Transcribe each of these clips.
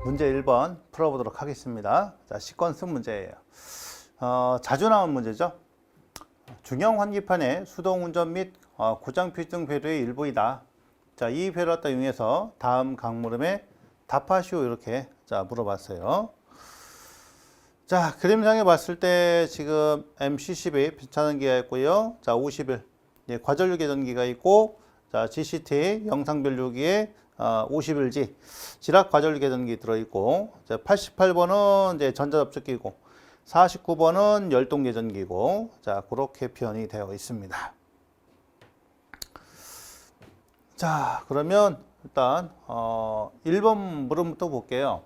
문제 1번 풀어보도록 하겠습니다. 자, 시퀀스 문제예요. 자주 나온 문제죠. 중형 환기판의 수동 운전 및 고장 필증 회로의 일부이다. 자, 이 회로 갖다 이용해서 다음 강물음에 답하시오 이렇게 자 물어봤어요. 자, 그림상에 봤을 때 지금 MC12 비차단기가 있고요. 자, 50일 과전류 계전기가 있고, 자, GCT 영상변류기에 50일지 지락 과전류 계전기 들어있고, 88번은 이제 전자접촉기고, 49번은 열동 계전기고, 자, 그렇게 표현이 되어 있습니다. 자, 그러면 일단 1번 물음부터 볼게요.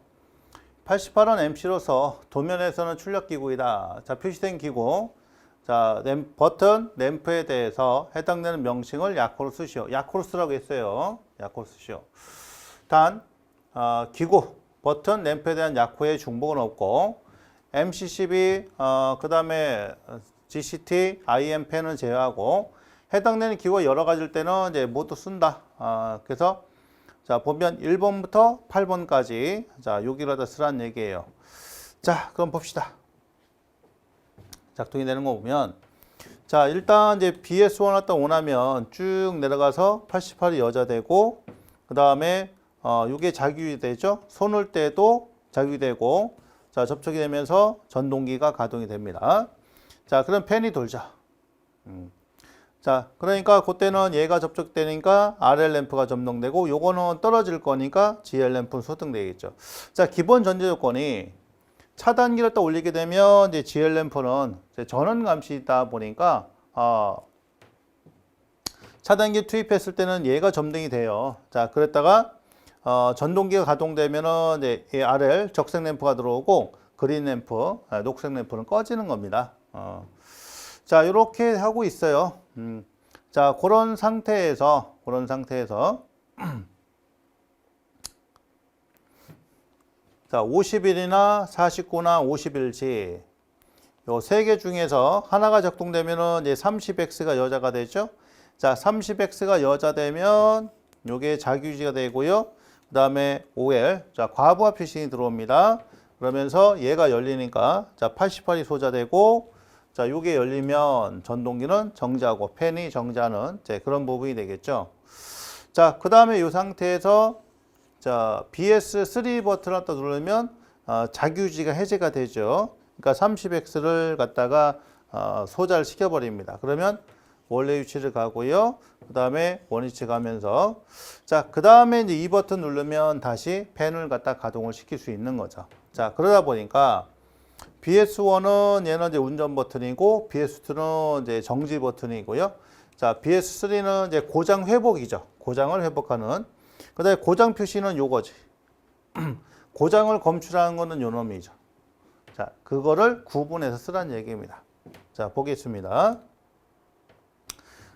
88은 MC로서 도면에서는 출력기구이다. 자, 표시된 기구. 자, 버튼, 램프에 대해서 해당되는 명칭을 약호로 쓰시오. 약호로 쓰라고 했어요. 약호로 쓰시오. 단, 기구, 버튼, 램프에 대한 약호의 중복은 없고, MC12, 그 다음에 GCT, IM펜은 제외하고, 해당되는 기구가 여러 가지일 때는 이제 모두 쓴다. 그래서 자, 보면 1번부터 8번까지 자, 여기를 다 쓰라는 얘기예요. 자, 그럼 봅시다. 작동이 되는 거 보면, 자, 일단 이제 BS1 왔다 원하면 쭉 내려가서 88이 여자되고, 그 다음에 이게 자규이 되죠. 손을 때도 자규이 되고, 자, 접촉이 되면서 전동기가 가동이 됩니다. 자, 그럼 펜이 돌죠. 자, 그러니까 그때는 얘가 접촉되니까 RL 램프가 점등되고, 요거는 떨어질 거니까 GL 램프는 소등되겠죠. 자, 기본 전제 조건이 차단기를 또 올리게 되면 이제 GL 램프는 전원 감시다 보니까 차단기 투입했을 때는 얘가 점등이 돼요. 자, 그랬다가 전동기가 가동되면은 이제 RL 적색 램프가 들어오고 그린 램프, 녹색 램프는 꺼지는 겁니다. 자, 이렇게 하고 있어요. 자, 그런 상태에서 자, 50일이나 49나 50일지 요 세 개 중에서 하나가 작동되면은 이제 30X가 여자가 되죠. 자, 30X가 여자 되면 요게 자규지가 되고요. 그 다음에 OL, 자, 과부하 표시이 들어옵니다. 그러면서 얘가 열리니까 자, 88이 소자되고, 자, 요게 열리면 전동기는 정지하고 펜이 정지하는 그런 부분이 되겠죠. 자, 그 다음에 이 상태에서 자, BS3 버튼을 또 누르면 자규지가 해제가 되죠. 그러니까 30X를 갖다가 소자를 시켜버립니다. 그러면 원래 위치를 가고요. 그 다음에 원위치 가면서, 자, 그 다음에 이제 이 버튼 누르면 다시 펜을 갖다 가동을 시킬 수 있는 거죠. 자, 그러다 보니까 BS1은 얘는 이제 운전 버튼이고, BS2는 이제 정지 버튼이고요. 자, BS3는 이제 고장 회복이죠. 고장을 회복하는. 그 다음에 고장 표시는 요거지. 고장을 검출하는 거는 요 놈이죠. 자, 그거를 구분해서 쓰라는 얘기입니다. 자, 보겠습니다.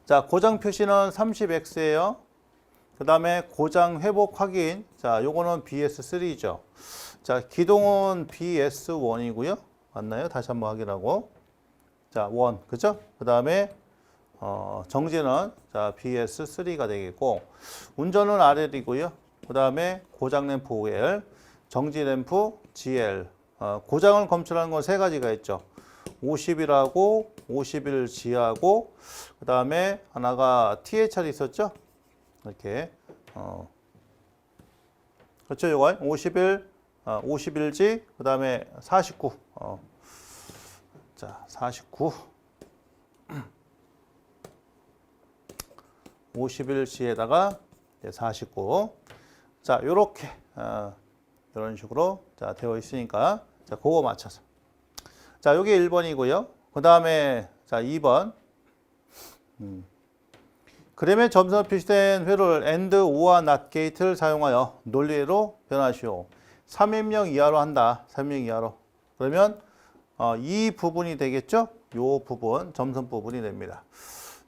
자, 고장 표시는 30X예요. 그 다음에 고장 회복 확인. 자, 요거는 BS3죠. 자, 기동은 BS1이고요. 맞나요? 다시 한번 확인하고. 자, 1. 그죠? 그 다음에 정지는 자, BS3가 되겠고, 운전은 RL이고요. 그 다음에 고장 램프 OL, 정지 램프 GL. 고장을 검출하는 건 세 가지가 있죠. 50일하고 50일 G하고, 그 다음에 하나가 THR이 있었죠. 이렇게 그렇죠. 요거 50일, 50일지, 그 다음에 49. 자, 49. 50일치에다가 49. 자, 요렇게 이런 식으로 자 되어 있으니까 자, 그거 맞춰서. 자, 요게 1번이고요. 그 다음에 자, 2번. 그램의 점수가 표시된 회로를 AND, OR, NOT 게이트를 사용하여 논리로 변하시오. 3인명 이하로 한다. 3인명 이하로. 그러면 이 부분이 되겠죠? 요 부분, 점선 부분이 됩니다.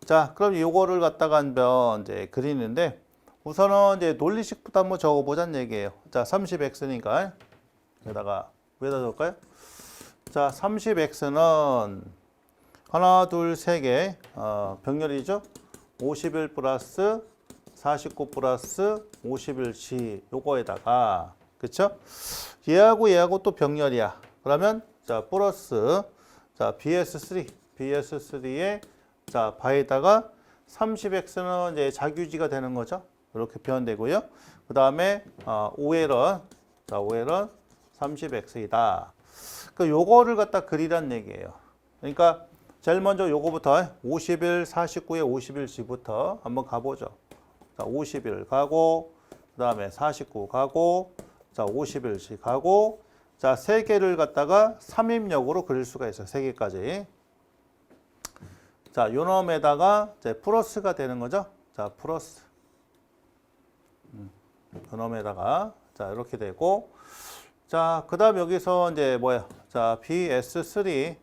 자, 그럼 요거를 갖다가 한번 이제 그리는데, 우선은 이제 논리식부터 한번 적어보자는 얘기예요. 자, 30X니까 여기다가 왜다 적을까요? 자, 30X는 하나, 둘, 세 개 병렬이죠. 51 플러스 49 플러스 51G 요거에다가 그쵸? 얘하고 또 병렬이야. 그러면 자 플러스 자 BS3에 자 바에다가 30x는 이제 자규지가 되는 거죠. 이렇게 표현되고요. 그 다음에 OL은 자 OL은 30x이다. 그 요거를 갖다 그리란 얘기예요. 그러니까 제일 먼저 요거부터 51, 49에 51G부터 한번 가보죠. 자 51 가고 그 다음에 49 가고 자 51G 가고 자 3개를 갖다가 3입력으로 그릴 수가 있어요. 3개까지. 자 요놈에다가 이제 플러스가 되는 거죠. 자 플러스 요놈에다가 자 이렇게 되고 자 그 다음 여기서 이제 뭐야 자 BS3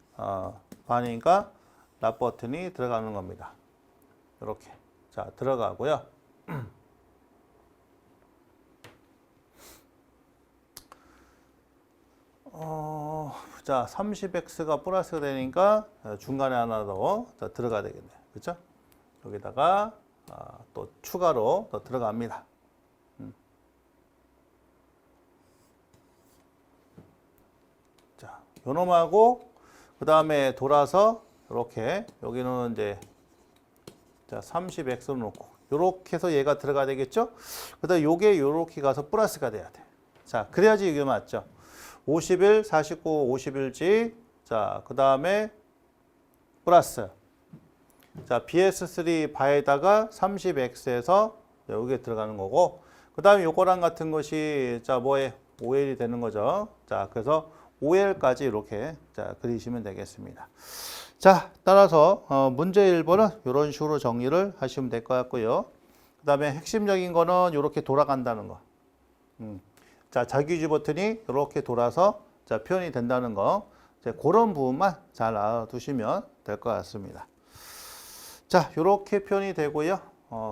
반이니까 납 버튼이 들어가는 겁니다. 이렇게 자 들어가고요. 자 30x가 플러스가 되니까 중간에 하나 더 들어가야 되겠네요. 그렇죠? 여기다가 또 추가로 더 들어갑니다. 자 요놈하고 그 다음에 돌아서 이렇게 여기는 이제 자 30x로 놓고 요렇게 해서 얘가 들어가야 되겠죠? 그다음 요게 요렇게 가서 플러스가 돼야 돼. 자 그래야지 이게 맞죠? 51, 49, 51G 자 그 다음에 플러스 자 BS3 바에다가 30x에서 여기에 들어가는 거고 그 다음에 요거랑 같은 것이 자 뭐에 OL이 되는 거죠. 자 그래서 OL까지 이렇게 자 그리시면 되겠습니다. 자 따라서 문제 1번은 이런 식으로 정리를 하시면 될 것 같고요. 그 다음에 핵심적인 거는 이렇게 돌아간다는 거. 자 자규지 버튼이 이렇게 돌아서 자 표현이 된다는 거. 그런 부분만 잘 알아두시면 될 것 같습니다. 자 이렇게 표현이 되고요.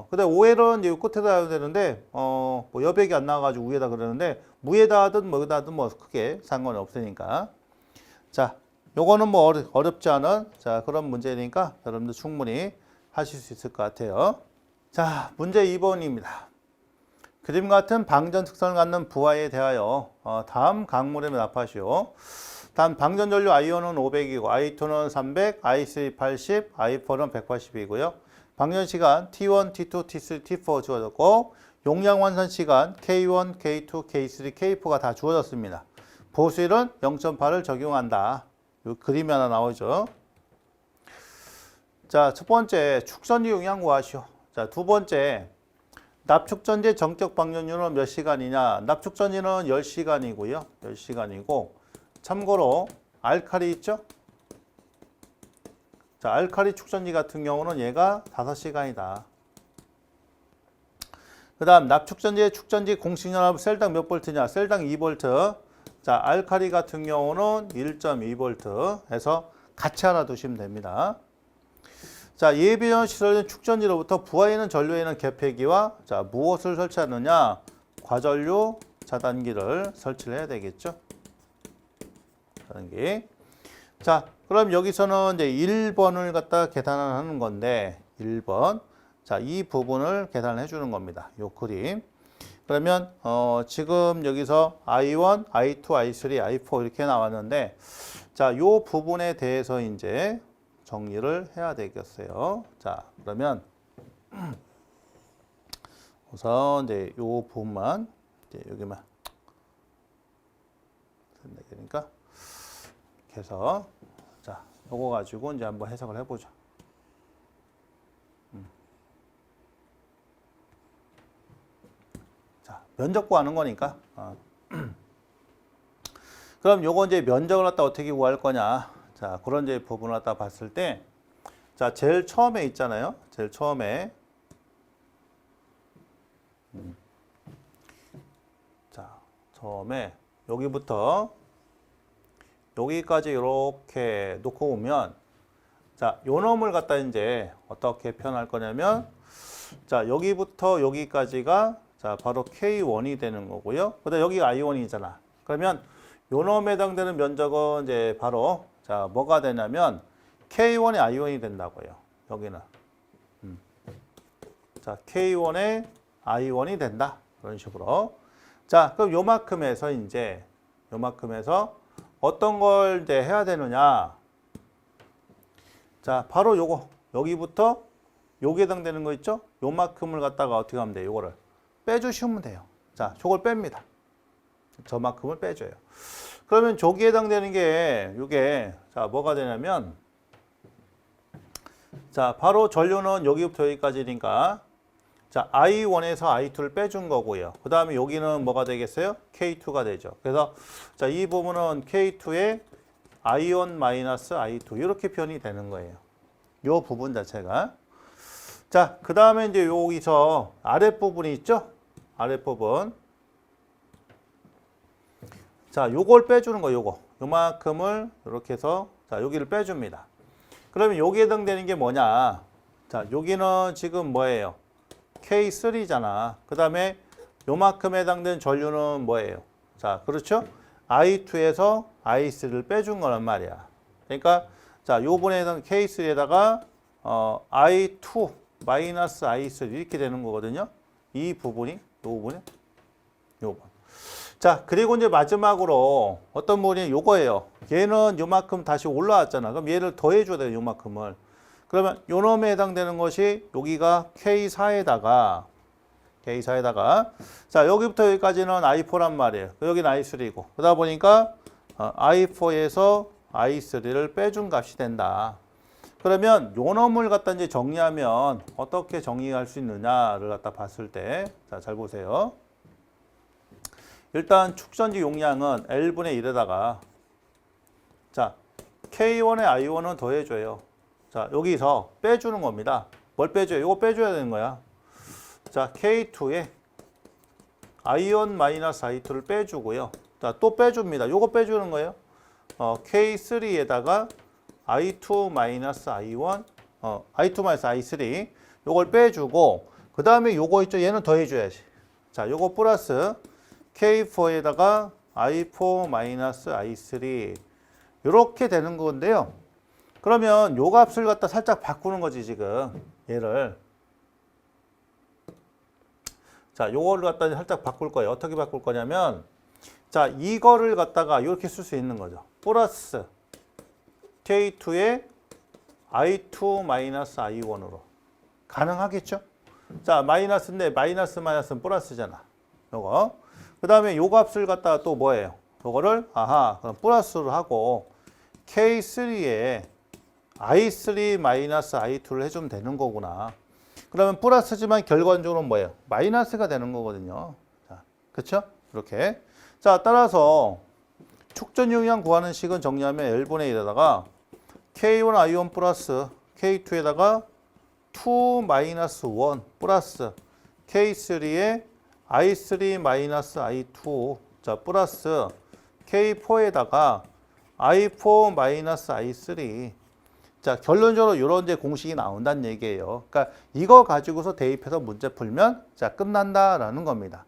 근데 OL은 이제 끝에다 해야 되는데 뭐 여백이 안 나와가지고 위에다 그러는데 무에다 하든 뭐에다 하든 뭐 크게 상관이 없으니까 자 요거는 뭐 어렵지 않은 자 그런 문제니까 여러분들 충분히 하실 수 있을 것 같아요. 자 문제 2번입니다. 그림 같은 방전 특성을 갖는 부하에 대하여 다음 강물에 납하시오. 단 방전 전류 I1은 500이고 I2는 300, I3 80, I4는 180이고요. 방전 시간 T1, T2, T3, T4 주어졌고 용량 완성 시간 K1, K2, K3, K4가 다 주어졌습니다. 보수율은 0.8을 적용한다. 요 그림이 하나 나오죠. 자, 첫 번째 축전지 용량 구하시오. 자, 두 번째 납축전지의 정적 방전율은 몇 시간이냐? 납축전지는 10시간이고요. 10시간이고 참고로 알칼리 있죠? 자, 알칼리 축전지 같은 경우는 얘가 5시간이다. 그 다음 납축전지의 축전지 공식연합 셀당 몇 볼트냐? 셀당 2볼트. 자, 알칼리 같은 경우는 1.2V 해서 같이 알아두시면 됩니다. 자, 예비전 시설된 축전지로부터 부하에는 전류에는 개폐기와 자, 무엇을 설치하느냐? 과전류 차단기를 설치를 해야 되겠죠. 차단기. 자, 그럼 여기서는 이제 1번을 갖다 계산을 하는 건데 1번. 자, 이 부분을 계산해 주는 겁니다. 요 그림. 그러면 지금 여기서 I1, I2, I3, I4 이렇게 나왔는데 자, 요 부분에 대해서 이제 정리를 해야 되겠어요. 자, 그러면 우선 이제 요 부분만 이제 여기만 되니까 이렇게 해서 자, 요거 가지고 이제 한번 해석을 해 보죠. 자, 면적 구하는 거니까. 그럼 요거 이제 면적을 갖다 어떻게 구할 거냐? 자, 그런 이제 부분을 갖다 봤을 때, 자, 제일 처음에 있잖아요. 제일 처음에. 자, 처음에 여기부터 여기까지 이렇게 놓고 오면, 자, 요 놈을 갖다 이제 어떻게 표현할 거냐면, 자, 여기부터 여기까지가 자, 바로 K1이 되는 거고요. 그다음 여기가 I1이잖아. 그러면 요 놈에 해당되는 면적은 이제 바로 자, 뭐가 되냐면 K1의 I1이 된다고요. 여기는. 자, K1의 I1이 된다. 그런 식으로. 자, 그럼 요만큼에서 이제 요만큼에서 어떤 걸 이제 해야 되느냐? 자, 바로 요거 여기부터 요게 해당되는 거 있죠? 요만큼을 갖다가 어떻게 하면 돼요? 요거를 빼주시면 돼요. 자, 저걸 뺍니다. 저만큼을 빼줘요. 그러면 저기에 해당되는 게 요게 자 뭐가 되냐면 자 바로 전류는 여기부터 여기까지니까 자 I1에서 I2를 빼준 거고요. 그 다음에 여기는 뭐가 되겠어요? K2가 되죠. 그래서 자 이 부분은 K2의 I1 마이너스 I2 이렇게 표현이 되는 거예요. 요 부분 자체가. 자, 그 다음에 이제 여기서 아랫부분이 있죠? 아랫부분. 자, 요걸 빼주는 거, 요거. 요만큼을 이렇게 해서, 자, 여기를 빼줍니다. 그러면 여기에 해당되는 게 뭐냐? 자, 여기는 지금 뭐예요? K3잖아. 그 다음에 요만큼에 해당되는 전류는 뭐예요? 자, 그렇죠? I2에서 I3를 빼준 거란 말이야. 그러니까, 자, 요번에 해당 K3에다가, I2 마이너스 I3 이렇게 되는 거거든요. 이 부분이, 요 부분이, 요 부분. 자, 그리고 이제 마지막으로 어떤 부분이 요거예요. 얘는 요만큼 다시 올라왔잖아. 그럼 얘를 더해줘야 돼요, 요만큼을. 그러면 요 놈에 해당되는 것이 여기가 K4에다가 자, 여기부터 여기까지는 I4란 말이에요. 여기는 I3이고. 그러다 보니까 I4에서 I3를 빼준 값이 된다. 그러면 요 놈을 갖다 이제 정리하면 어떻게 정리할 수 있느냐를 갖다 봤을 때, 자, 잘 보세요. 일단 축전지 용량은 L분의 1에다가 자, K1에 I1은 더해줘요. 자, 여기서 빼주는 겁니다. 뭘 빼줘요? 이거 빼줘야 되는 거야. 자, K2에 I1 마이너스 I2를 빼주고요. 자, 또 빼줍니다. 요거 빼주는 거예요. K3에다가 I2 마이너스 I1, I2 마이너스 I3 요걸 빼주고 그 다음에 요거 있죠? 얘는 더해줘야지. 자, 요거 플러스 K4에다가 I4 마이너스 I3 이렇게 되는 건데요. 그러면 요 값을 갖다 살짝 바꾸는 거지 지금 얘를. 자, 요거를 갖다 살짝 바꿀 거예요. 어떻게 바꿀 거냐면 자, 이거를 갖다가 이렇게 쓸 수 있는 거죠. 플러스 K2에 I2 마이너스 I1으로 가능하겠죠? 자, 마이너스인데 마이너스는 플러스잖아. 요거. 그 다음에 요 값을 갖다가 또 뭐예요? 요거를 그럼 플러스로 하고 K3에 I3 마이너스 I2를 해주면 되는 거구나. 그러면 플러스지만 결과적으로는 뭐예요? 마이너스가 되는 거거든요. 자, 그쵸? 이렇게. 자, 따라서 축전 용량 구하는 식은 정리하면 L분의 1에다가 K1 I1 플러스 K2에다가 2 마이너스 1 플러스 K3에 I3 마이너스 I2 자 플러스 K4에다가 I4 마이너스 I3 자 결론적으로 이런 이제 공식이 나온다는 얘기예요. 그러니까 이거 가지고서 대입해서 문제 풀면 자 끝난다라는 겁니다.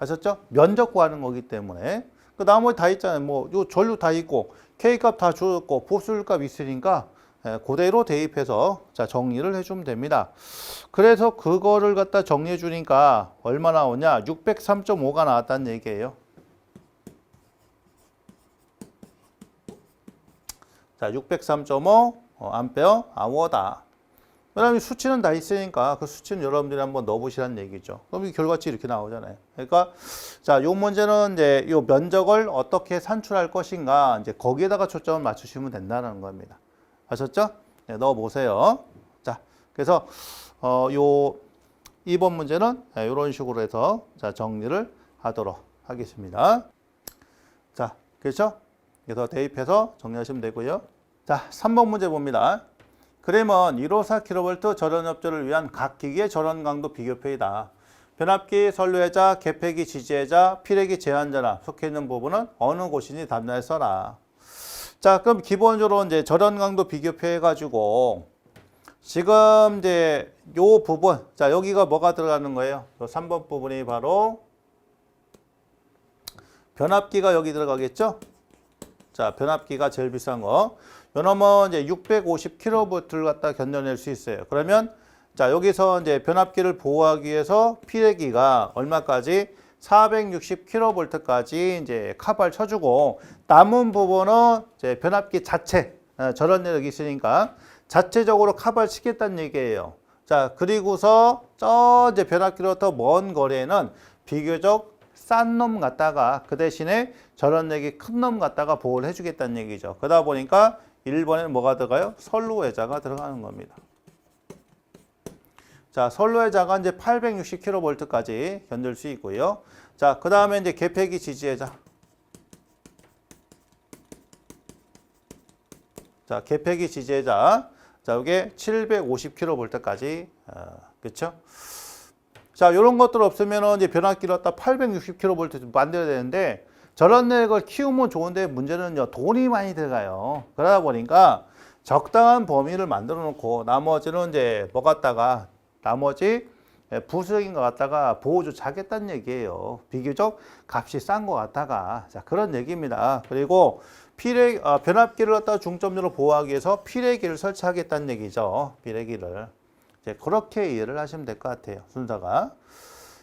아셨죠? 면적 구하는 거기 때문에 그 나머지 다 있잖아요. 뭐 요 전류 다 있고 K 값 다 주었고 보수율 값 있으니까 그대로 대입해서 자 정리를 해주면 됩니다. 그래서 그거를 갖다 정리해 주니까 얼마 나오냐? 603.5가 나왔다는 얘기예요. 자, 603.5 암페어 아워다. 그 다음에 수치는 다 있으니까 그 수치는 여러분들이 한번 넣어보시라는 얘기죠. 그럼 이 결과치 이렇게 나오잖아요. 그러니까 자, 요 문제는 이제 요 면적을 어떻게 산출할 것인가 이제 거기에다가 초점을 맞추시면 된다는 겁니다. 아셨죠? 네, 넣어보세요. 자, 그래서 요 2번 문제는 이런 식으로 해서 자 정리를 하도록 하겠습니다. 자, 그렇죠? 그래서 대입해서 정리하시면 되고요. 자, 3번 문제 봅니다. 그램은 154kV 절연협조를 위한 각 기기의 절연 강도 비교표이다. 변압기, 선류회자, 개폐기, 지지회자, 피례기, 제한전압 속해 있는 부분은 어느 곳이니 답변을 써라. 자, 그럼 기본적으로 이제 절연 강도 비교표 해가지고 지금 이제 요 부분, 자, 여기가 뭐가 들어가는 거예요? 요 3번 부분이 바로 변압기가 여기 들어가겠죠? 자, 변압기가 제일 비싼 거. 요 놈은 이제 650kV를 갖다 견뎌낼 수 있어요. 그러면 자, 여기서 이제 변압기를 보호하기 위해서 피례기가 얼마까지? 460kV까지 이제 카바를 쳐주고 남은 부분은 이제 변압기 자체 전원력이 있으니까 자체적으로 카바를 치겠다는 얘기예요. 자, 그리고서 이제 변압기로부터 먼 거리에는 비교적 싼 놈 갖다가 그 대신에 전원력이 큰 놈 갖다가 보호를 해주겠다는 얘기죠. 그러다 보니까 1번에는 뭐가 들어가요? 선로회자가 들어가는 겁니다. 자, 선로회자가 이제 860kV까지 견딜 수 있고요. 자, 그 다음에 이제 개폐기 지지회자. 자, 개폐기 지지회자. 자, 이게 750kV까지, 그렇죠? 자, 이런 것들 없으면은 이제 변압기를 갖다 860kV 만들어야 되는데 전원력을 키우면 좋은데 문제는요, 돈이 많이 들어가요. 그러다 보니까 적당한 범위를 만들어 놓고 나머지는 이제 뭐 갖다가 나머지 부수적인 것 갖다가 보호조차 하겠다는 얘기예요. 비교적 값이 싼 것 같다가. 자, 그런 얘기입니다. 그리고 변압기를 갖다 중점적으로 보호하기 위해서 피레기를 설치하겠다는 얘기죠. 피레기를. 이제 그렇게 이해를 하시면 될 것 같아요. 순서가.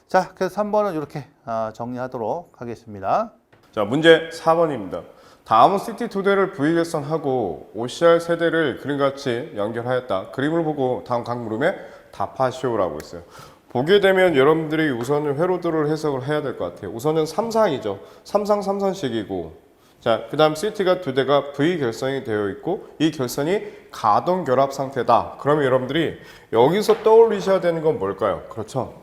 자, 그래서 3번은 이렇게 정리하도록 하겠습니다. 자, 문제 4번입니다. 다음은 CT2대를 V결선하고 OCR 세대를 그림같이 연결하였다. 그림을 보고 다음 각 물음에 답하시오라고 했어요. 보게 되면 여러분들이 우선은 회로도를 해석을 해야 될 것 같아요. 우선은 3상이죠. 3상 3선식이고, 자, 그 다음 CT가 2대가 V 결선이 되어 있고 이 결선이 가동 결합 상태다. 그러면 여러분들이 여기서 떠올리셔야 되는 건 뭘까요? 그렇죠.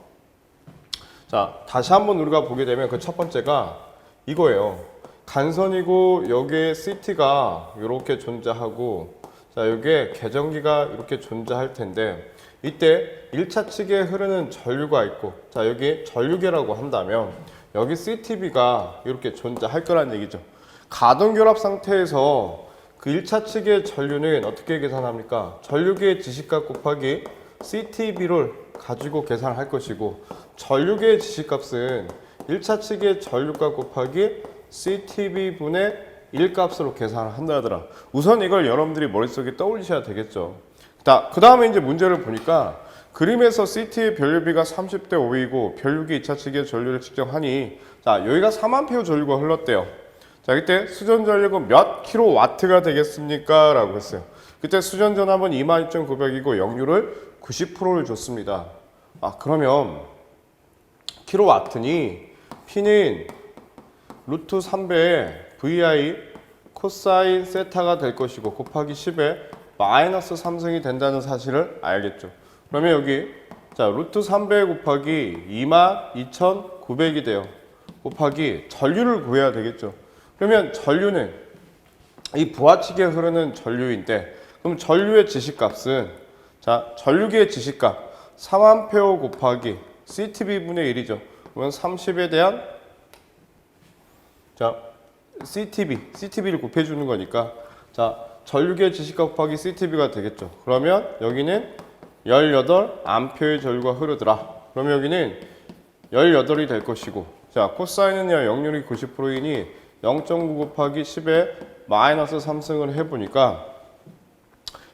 자, 다시 한번 우리가 보게 되면 그 첫 번째가 이거예요. 간선이고 여기에 CT가 이렇게 존재하고, 자, 여기에 계전기가 이렇게 존재할 텐데 이때 1차 측에 흐르는 전류가 있고, 자, 여기 전류계라고 한다면 여기 CTB가 이렇게 존재할 거란 얘기죠. 가동결합 상태에서 그 1차 측의 전류는 어떻게 계산합니까? 전류계의 지시값 곱하기 CTB를 가지고 계산할 것이고, 전류계의 지시값은 1차 측의 전류값 곱하기 CTB분의 1값으로 계산을 한다더라. 우선 이걸 여러분들이 머릿속에 떠올리셔야 되겠죠. 그 다음에 이제 문제를 보니까 그림에서 CT의 변류비가 30대 5이고 변류기 2차 측의 전류를 측정하니, 자, 여기가 4만페어 전류가 흘렀대요. 자, 그때 수전 전력은 몇 킬로와트가 되겠습니까? 라고 했어요. 그때 수전 전압은 22,900이고 역률을 90%를 줬습니다. 아, 그러면 킬로와트니 P는 루트 3배의 VI 코사인 세타가 될 것이고 곱하기 10에 마이너스 3승이 된다는 사실을 알겠죠. 그러면 여기, 자, 루트 3배 곱하기 22,900이 돼요. 곱하기 전류를 구해야 되겠죠. 그러면 전류는 이 부하측에 흐르는 전류인데, 그럼 전류의 지시값은, 자, 전류기의 지시값 4만페어 곱하기 CTB분의 1이죠. 그러면 30에 대한, 자, CTB를 곱해주는 거니까, 자, 전류기의 지시값 곱하기 CTB가 되겠죠. 그러면 여기는 18암페어의 전류가 흐르더라. 그러면 여기는 18이 될 것이고, 자, 코사인은요, 역률이 90%이니 0.9 곱하기 10에 마이너스 3승을 해보니까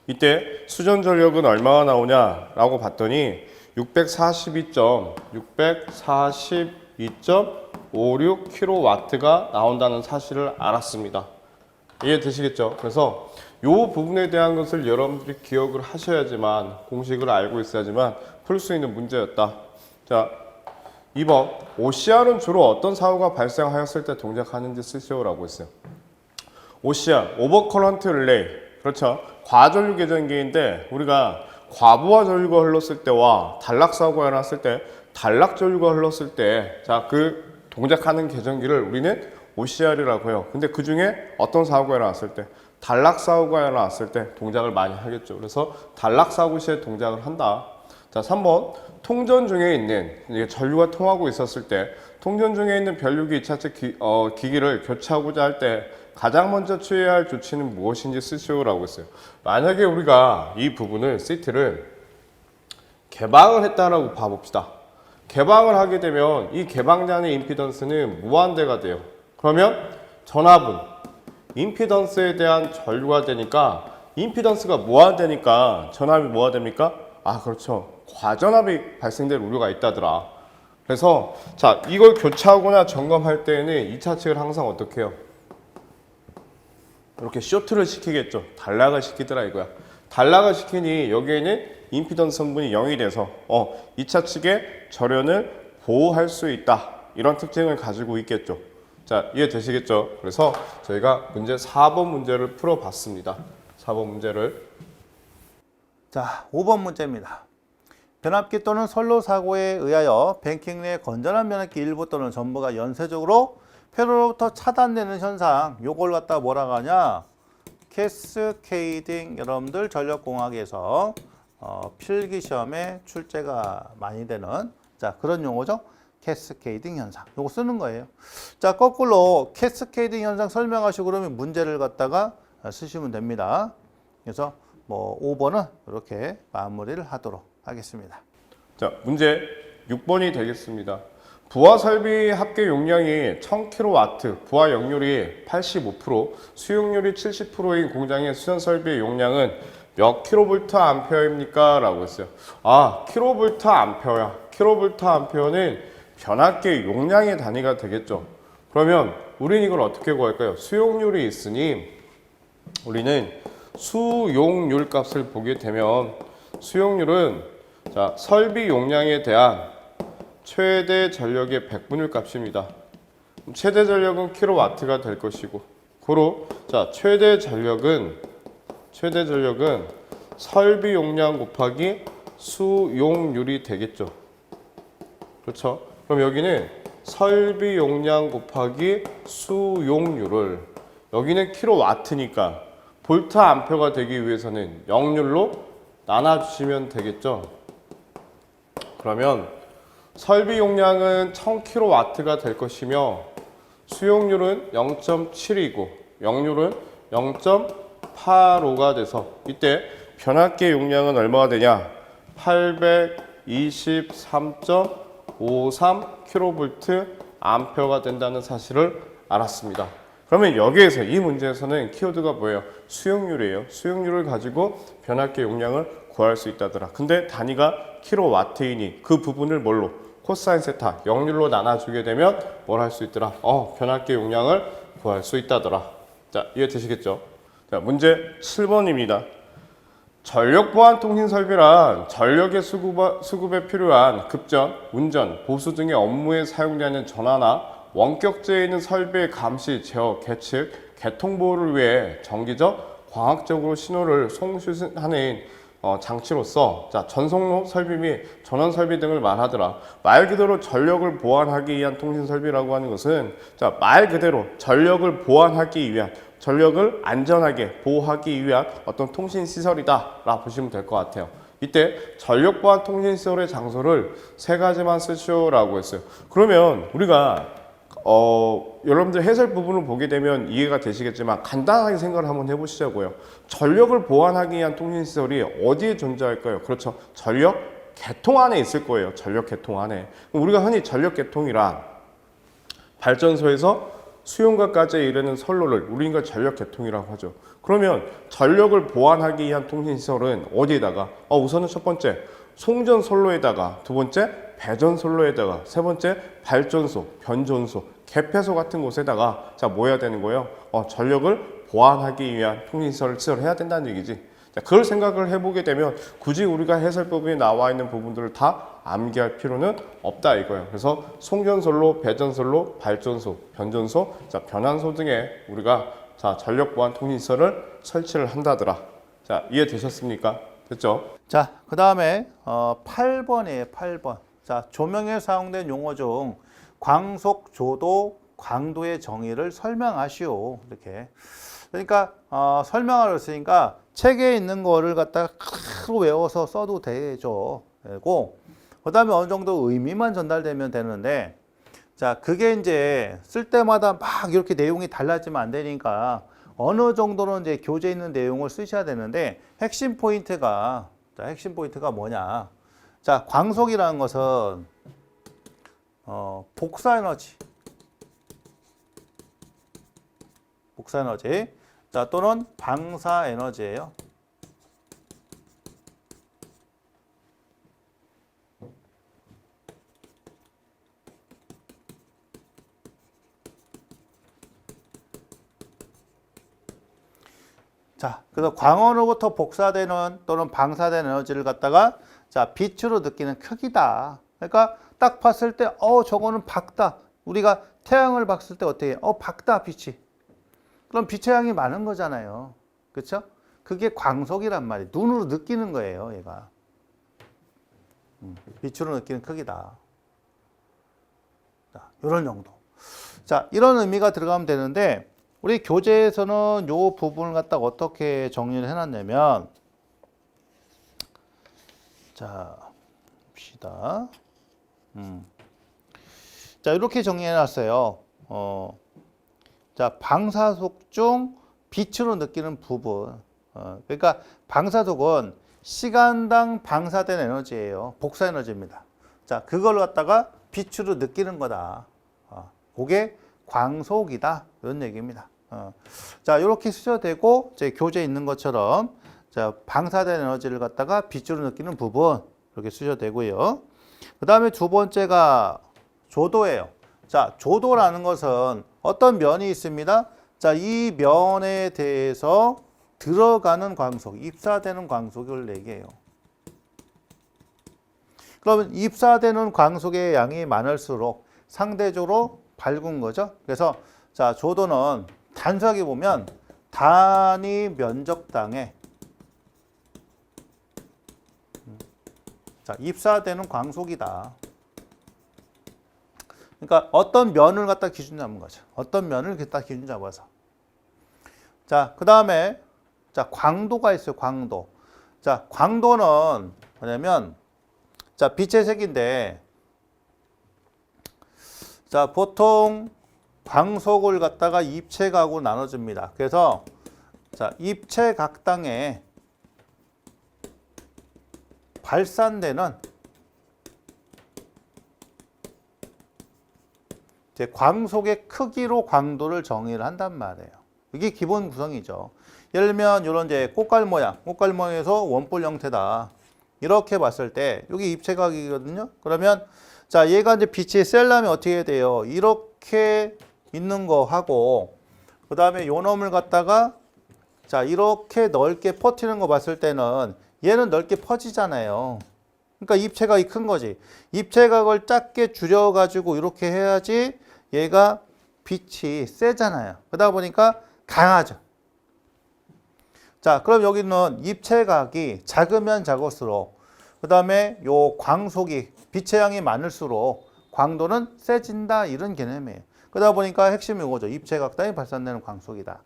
이때 수전 전력은 얼마가 나오냐 라고 봤더니 642.56kW가 나온다는 사실을 알았습니다. 이해되시겠죠? 그래서 이 부분에 대한 것을 여러분들이 기억을 하셔야지만, 공식을 알고 있어야지만 풀 수 있는 문제였다. 자, 2번, OCR은 주로 어떤 사고가 발생하였을 때 동작하는지 쓰시오라고 했어요. OCR, 오버커런트 릴레이. 그렇죠. 과전류 계전기인데 우리가 과부하 전류가 흘렀을 때와 단락 사고가 일어났을 때, 단락 전류가 흘렀을 때, 자, 그 동작하는 계전기를 우리는 OCR이라고 해요. 근데 그 중에 어떤 사고가 일어났을 때, 단락 사고가 일어났을 때 동작을 많이 하겠죠. 그래서 단락 사고 시에 동작을 한다. 자, 3번, 통전 중에 있는, 전류가 통하고 있었을 때 통전 중에 있는 변류기 2차측 기기를 교체하고자 할 때 가장 먼저 취해야 할 조치는 무엇인지 쓰시오라고 했어요. 만약에 우리가 이 부분을 CT를 개방을 했다라고 봐봅시다. 개방을 하게 되면 이 개방량의 임피던스는 무한대가 돼요. 그러면 전압은 임피던스에 대한 전류가 되니까, 임피던스가 무한대니까 전압이 뭐가 됩니까? 아, 그렇죠. 과전압이 발생될 우려가 있다더라. 그래서 자 이걸 교차하거나 점검할 때에는 2차 측을 항상 어떻게 해요? 이렇게 쇼트를 시키겠죠. 단락을 시키더라 이거야. 단락을 시키니 여기에는 임피던스 성분이 0이 돼서 2차 측의 절연을 보호할 수 있다. 이런 특징을 가지고 있겠죠. 자, 이해되시겠죠? 그래서 저희가 문제 4번 문제를 풀어봤습니다. 4번 문제를. 자, 5번 문제입니다. 변압기 또는 선로 사고에 의하여 뱅킹 내 건전한 변압기 일부 또는 전부가 연쇄적으로 회로로부터 차단되는 현상, 요걸 갖다 뭐라고 하냐? 캐스케이딩. 여러분들 전력공학에서 필기 시험에 출제가 많이 되는 자 그런 용어죠. 캐스케이딩 현상. 요거 쓰는 거예요. 자, 거꾸로 캐스케이딩 현상 설명하시고 그러면 문제를 갖다가 쓰시면 됩니다. 그래서 뭐 5번은 이렇게 마무리를 하도록 하겠습니다. 자, 문제 6번이 되겠습니다. 부하 설비 합계 용량이 1000kW, 부하 역률이 85%, 수용률이 70%인 공장의 수전 설비의 용량은 몇 kVA입니까? 라고 했어요. 아, kVA야. kVA는 변압기 용량의 단위가 되겠죠. 그러면 우리는 이걸 어떻게 구할까요? 수용률이 있으니 우리는 수용률 값을 보게 되면 수용률은 자, 설비 용량에 대한 최대 전력의 백분율 값입니다. 최대 전력은 킬로와트가 될 것이고, 고로 자 최대 전력은 설비 용량 곱하기 수용률이 되겠죠. 그렇죠? 그럼 여기는 설비 용량 곱하기 수용률을 여기는 킬로와트니까 볼트 암페어가 되기 위해서는 역률로 나눠주시면 되겠죠. 그러면 설비 용량은 1000kW가 될 것이며 수용률은 0.7이고 역률은 0.85가 돼서 이때 변압기 용량은 얼마가 되냐? 823.53kVA가 된다는 사실을 알았습니다. 그러면 여기에서 이 문제에서는 키워드가 뭐예요? 수용률이에요. 수용률을 가지고 변압기 용량을 구할 수 있다더라. 근데 단위가 킬로와트이니 그 부분을 뭘로? 코사인 세타 역률로 나눠주게 되면 뭘 할 수 있더라? 변압기 용량을 구할 수 있다더라. 자, 이해되시겠죠? 자, 문제 7번입니다. 전력 보안 통신 설비란 전력의 수급에 필요한 급전, 운전, 보수 등의 업무에 사용되는 전화나 원격제에 있는 설비의 감시, 제어, 계측, 개통 보호를 위해 정기적, 광학적으로 신호를 송출하는 장치로서 자, 전송로 설비 및 전원 설비 등을 말하더라. 말 그대로 전력을 보완하기 위한 통신 설비라고 하는 것은 자, 말 그대로 전력을 보완하기 위한 전력을 안전하게 보호하기 위한 어떤 통신 시설이다 라 보시면 될 것 같아요. 이때 전력 보안 통신 시설의 장소를 세 가지만 쓰시오라고 했어요. 그러면 우리가 여러분들 해설 부분을 보게 되면 이해가 되시겠지만 간단하게 생각을 한번 해보시자고요. 전력을 보완하기 위한 통신시설이 어디에 존재할까요? 그렇죠. 전력 계통 안에 있을 거예요. 전력 계통 안에. 우리가 흔히 전력 계통이란 발전소에서 수용가까지 이르는 선로를 우리가 전력 계통이라고 하죠. 그러면 전력을 보완하기 위한 통신시설은 어디에다가? 우선은 첫 번째 송전 선로에다가, 두 번째 배전 선로에다가, 세 번째 발전소, 변전소, 개폐소 같은 곳에다가 자, 뭐 해야 되는 거예요? 전력을 보완하기 위한 통신시설을 시설해야 된다는 얘기지. 자, 그걸 생각을 해보게 되면 굳이 우리가 해설 부분에 나와 있는 부분들을 다 암기할 필요는 없다 이거예요. 그래서 송전선로, 배전선로, 발전소, 변전소, 자, 변환소 등에 우리가 자, 전력 보완 통신시설을 설치를 한다더라. 자, 이해되셨습니까? 됐죠? 자, 그 다음에 8번이에요. 8번. 자, 조명에 사용된 용어 중 광속, 조도, 광도의 정의를 설명하시오. 이렇게. 그러니까 설명하려 했으니까 책에 있는 거를 갖다가 크로 외워서 써도 되죠. 되고 그 다음에 어느 정도 의미만 전달되면 되는데 자, 그게 이제 쓸 때마다 막 이렇게 내용이 달라지면 안 되니까 어느 정도는 이제 교재에 있는 내용을 쓰셔야 되는데 핵심 포인트가 뭐냐? 자, 광속이라는 것은 복사 에너지, 자, 또는 방사 에너지예요. 자, 그래서 광원으로부터 복사되는 또는 방사되는 에너지를 갖다가 자, 빛으로 느끼는 크기다. 그러니까 딱 봤을 때 저거는 밝다. 우리가 태양을 봤을 때 어떻게 해요? 밝다 빛이. 그럼 빛의 양이 많은 거잖아요. 그렇죠? 그게 광속이란 말이에요. 눈으로 느끼는 거예요, 얘가. 빛으로 느끼는 크기다. 자, 이런 정도. 자, 이런 의미가 들어가면 되는데 우리 교재에서는 이 부분을 갖다가 어떻게 정리를 해놨냐면 자, 봅시다. 자, 이렇게 정리해놨어요. 자, 방사속 중 빛으로 느끼는 부분. 그러니까 방사속은 시간당 방사된 에너지예요. 복사 에너지입니다. 자, 그걸 갖다가 빛으로 느끼는 거다. 그게 광속이다. 이런 얘기입니다. 자, 이렇게 쓰셔되고 이제 교재에 있는 것처럼 자, 방사된 에너지를 갖다가 빛으로 느끼는 부분 이렇게 쓰셔되고요. 그 다음에 두 번째가 조도예요. 자, 조도라는 것은 어떤 면이 있습니다. 자, 이 면에 대해서 들어가는 광속, 입사되는 광속을 얘기해요. 그러면 입사되는 광속의 양이 많을수록 상대적으로 밝은 거죠. 그래서 자, 조도는 단순하게 보면 단위 면적당에 자, 입사되는 광속이다. 그러니까 어떤 면을 갖다 기준 잡은 거죠. 어떤 면을 갖다 기준 잡아서. 자, 그 다음에 자, 광도가 있어요. 광도. 자, 광도는 뭐냐면 자, 빛의 색인데 자, 보통 광속을 갖다가 입체각으로 나눠줍니다. 그래서 자, 입체각당에 발산되는 이제 광속의 크기로 광도를 정의를 한단 말이에요. 이게 기본 구성이죠. 예를 들면 이런 이제 꽃갈 모양에서 원뿔 형태다. 이렇게 봤을 때 여기 입체각이거든요. 그러면 자, 얘가 이제 빛이 셀라면 어떻게 해야 돼요? 이렇게 있는 거 하고 그 다음에 요 놈을 갖다가 자, 이렇게 넓게 퍼뜨리는 거 봤을 때는 얘는 넓게 퍼지잖아요. 그러니까 입체각이 큰 거지. 입체각을 작게 줄여가지고 이렇게 해야지 얘가 빛이 세잖아요. 그러다 보니까 강하죠. 자, 그럼 여기는 입체각이 작으면 작을수록 그 다음에 요 광속이 빛의 양이 많을수록 광도는 세진다 이런 개념이에요. 그러다 보니까 핵심이 이거죠. 입체각당이 발산되는 광속이다.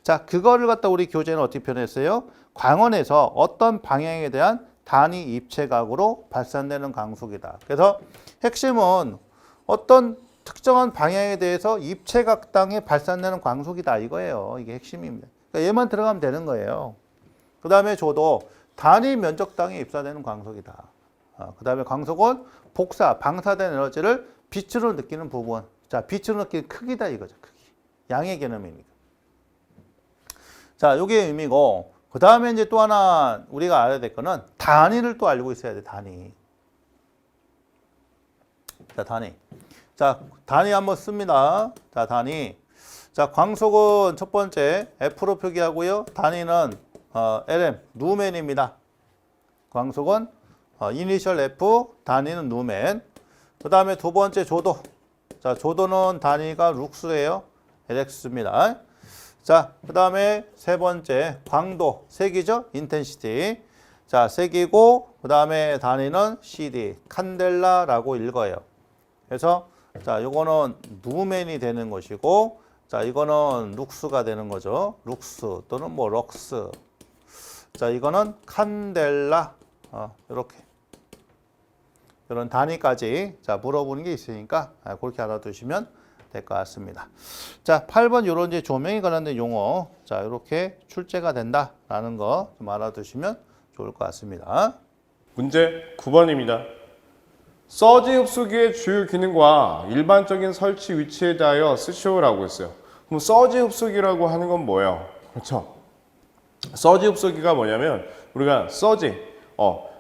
자, 그거를 갖다 우리 교재는 어떻게 표현했어요? 광원에서 어떤 방향에 대한 단위 입체각으로 발산되는 광속이다. 그래서 핵심은 어떤 특정한 방향에 대해서 입체각당에 발산되는 광속이다 이거예요. 이게 핵심입니다. 그러니까 얘만 들어가면 되는 거예요. 그 다음에 조도 단위 면적당에 입사되는 광속이다. 그 다음에 광속은 방사된 에너지를 빛으로 느끼는 부분. 자, 빛으로 느끼는 크기다 이거죠. 크기. 양의 개념이니까. 자, 요게 의미고 그 다음에 이제 또 하나 우리가 알아야 될 거는 단위를 또 알고 있어야 돼. 단위. 자, 단위. 자, 단위 한번 씁니다. 자, 단위. 자, 광속은 첫 번째 F로 표기하고요. 단위는 LM, 누멘입니다. 광속은 이니셜 F, 단위는 누멘. 그 다음에 두 번째 조도. 자, 조도는 단위가 룩스예요. LX입니다. 자, 그 다음에 세 번째 광도, 색이죠. 인텐시티. 자, 색이고 그 다음에 단위는 CD, 칸델라라고 읽어요. 그래서 자, 요거는 누멘이 되는 것이고 자, 이거는 룩스가 되는 거죠. 룩스 또는 뭐 럭스. 자, 이거는 칸델라. 이렇게. 이런 단위까지 자, 물어보는 게 있으니까 그렇게 알아두시면 될 것 같습니다. 자, 8번 이런 이제 조명에 관련된 용어. 자, 이렇게 출제가 된다라는 거 좀 알아두시면 좋을 것 같습니다. 문제 9번입니다. 서지 흡수기의 주요 기능과 일반적인 설치 위치에 대하여 쓰시오라고 했어요. 그럼 서지 흡수기라고 하는 건 뭐예요? 그렇죠. 서지 흡수기가 뭐냐면 우리가 서지,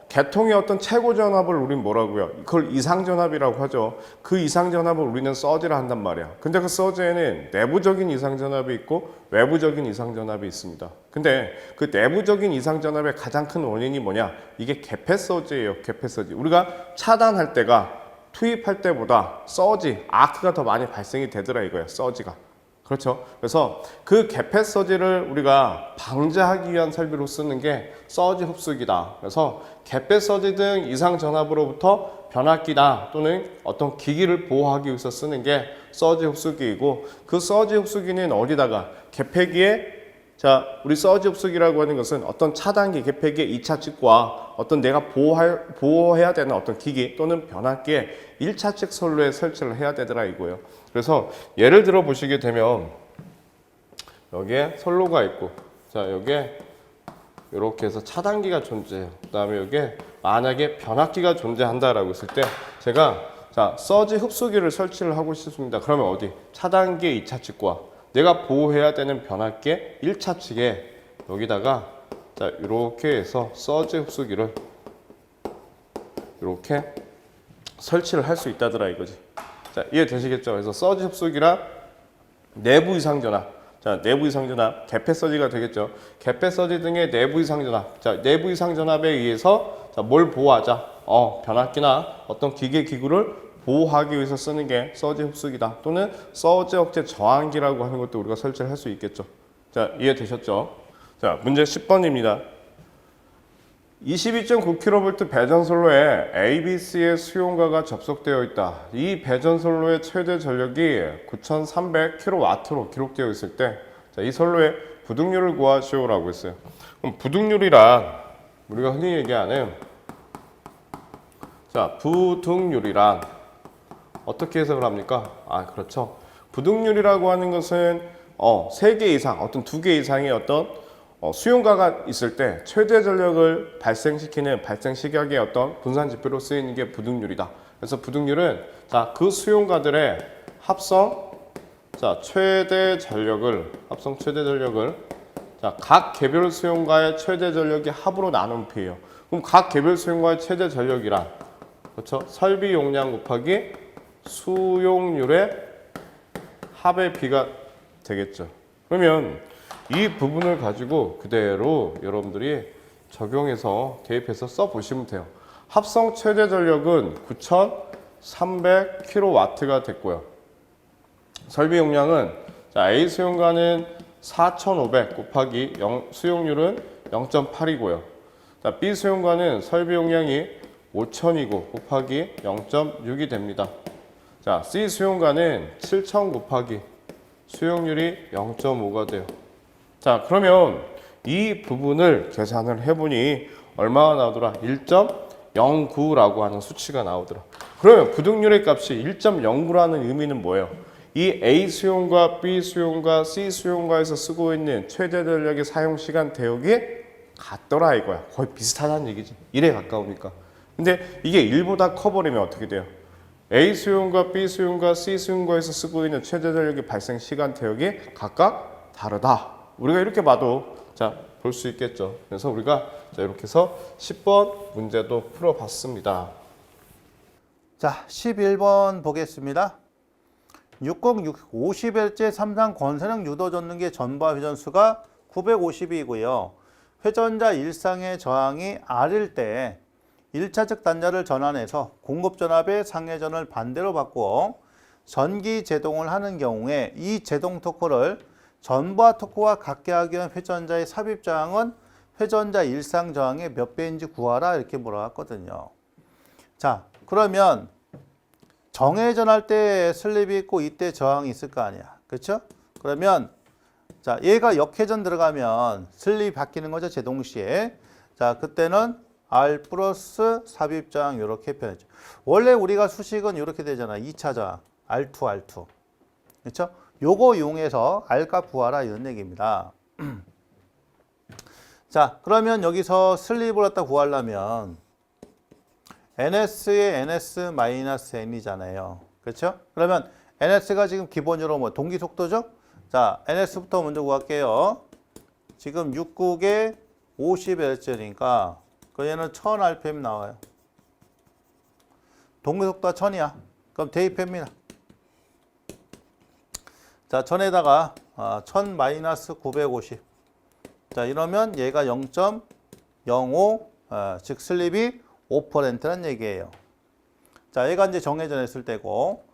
계통의 어떤 최고 전압을 우린 뭐라고요? 그걸 이상 전압이라고 하죠. 그 이상 전압을 우리는 서지라 한단 말이야. 근데 그 서지에는 내부적인 이상 전압이 있고 외부적인 이상 전압이 있습니다. 근데 그 내부적인 이상 전압의 가장 큰 원인이 뭐냐? 이게 개폐 서지예요. 개폐 서지. 우리가 차단할 때가 투입할 때보다 서지, 아크가 더 많이 발생이 되더라 이거야. 서지가. 그렇죠. 그래서 그 개폐 서지를 우리가 방지하기 위한 설비로 쓰는 게 서지 흡수기다. 그래서 개폐 서지 등 이상 전압으로부터 변압기나 또는 어떤 기기를 보호하기 위해서 쓰는 게 서지 흡수기이고, 그 서지 흡수기는 어디다가 개폐기에, 자, 우리 서지 흡수기라고 하는 것은 어떤 차단기, 개폐기의 2차 측과 어떤 내가 보호해야 되는 어떤 기기 또는 변압기에 1차 측 선로에 설치를 해야 되더라 이거예요. 그래서 예를 들어 보시게 되면 여기에 선로가 있고, 자, 여기에 이렇게 해서 차단기가 존재해요. 그 다음에 여기에 만약에 변압기가 존재한다라고 했을 때 제가 자, 서지 흡수기를 설치를 하고 싶습니다. 그러면 어디? 차단기의 2차 측과 내가 보호해야 되는 변압기의 1차 측에 여기다가 자, 이렇게 해서 서지 흡수기를 이렇게 설치를 할 수 있다더라 이거지. 자, 이해되시겠죠? 그래서 서지 흡수기랑 내부 이상 전압, 자, 내부 이상 전압, 개폐 서지가 되겠죠. 개폐 서지 등의 내부 이상 전압, 자, 내부 이상 전압에 의해서 자, 뭘 보호하자? 변압기나 어떤 기계 기구를 보호하기 위해서 쓰는 게 서지 흡수기다. 또는 서지 억제 저항기라고 하는 것도 우리가 설치를 할 수 있겠죠. 자, 이해되셨죠? 자, 문제 10번입니다. 22.9kV 배전선로에 ABC의 수용가가 접속되어 있다. 이 배전선로의 최대 전력이 9,300kW로 기록되어 있을 때, 자, 이 선로의 부등률을 구하시오라고 했어요. 그럼 부등률이란 우리가 흔히 얘기하는, 자, 부등률이란 어떻게 해석을 합니까? 그렇죠. 부등률이라고 하는 것은 3개 이상, 어떤 2개 이상의 어떤 수용가가 있을 때 최대 전력을 발생시키는 발생식약의 어떤 분산 지표로 쓰이는 게 부등률이다. 그래서 부등률은 자, 그 수용가들의 합성 자, 최대 전력을 자, 각 개별 수용가의 최대 전력의 합으로 나눈 비예요. 그럼 각 개별 수용가의 최대 전력이란 그렇죠? 설비 용량 곱하기 수용률의 합의 비가 되겠죠. 그러면 이 부분을 가지고 그대로 여러분들이 적용해서 대입해서 써보시면 돼요. 합성 최대 전력은 9,300kW가 됐고요. 설비 용량은 자, A 수용가는 4,500 곱하기 수용률은 0.8이고요. 자, B 수용가는 설비 용량이 5,000이고 곱하기 0.6이 됩니다. 자, C 수용가는 7,000 곱하기 수용률이 0.5가 돼요. 자, 그러면 이 부분을 계산을 해보니 얼마가 나오더라? 1.09라고 하는 수치가 나오더라. 그러면 부등률의 값이 1.09라는 의미는 뭐예요? 이 A 수용과 B 수용과 C 수용과에서 쓰고 있는 최대 전력의 사용 시간 대역이 같더라 이거야. 거의 비슷하다는 얘기지. 1에 가까우니까. 근데 이게 1보다 커버리면 어떻게 돼요? A 수용과 B 수용과 C 수용과에서 쓰고 있는 최대 전력의 발생 시간 대역이 각각 다르다. 우리가 이렇게 봐도 자, 볼 수 있겠죠. 그래서 우리가 자, 이렇게 해서 10번 문제도 풀어봤습니다. 자, 11번 보겠습니다. 50Hz 삼상 권선형 유도 전등기 전바 회전수가 950이고요. 회전자 일상의 저항이 R일 때 1차적 단자를 전환해서 공급 전압의 상회전을 반대로 바꾸어 전기 제동을 하는 경우에 이 제동 토크를 전바 토크와 같게 하기 위한 회전자의 삽입 저항은 회전자 일상 저항의 몇 배인지 구하라 이렇게 물어봤거든요. 자, 그러면 정회전할 때 슬립이 있고 이때 저항이 있을 거 아니야. 그렇죠? 그러면 자, 얘가 역회전 들어가면 슬립이 바뀌는 거죠. 제동 시에. 자, 그때는 R 플러스 삽입 저항 이렇게 표현했죠. 원래 우리가 수식은 이렇게 되잖아. 2차 저항 R2, R2. 그렇죠? 요거 이용해서 R값 구하라 이런 얘기입니다. 자, 그러면 여기서 슬립을 갖다 구하려면 NS의 NS-N이잖아요. 그렇죠? 그러면 NS가 지금 기본적으로 뭐 동기 속도죠? 자, NS부터 먼저 구할게요. 지금 6국에 50Hz니까 그 얘는 1000rpm 나와요. 동계속도가 1000이야. 그럼 대입합니다. 자, 1000에다가 1000 마이너스 950. 자, 이러면 얘가 0.05, 즉 슬립이 5%란 얘기예요. 자, 얘가 이제 정회전했을 때고,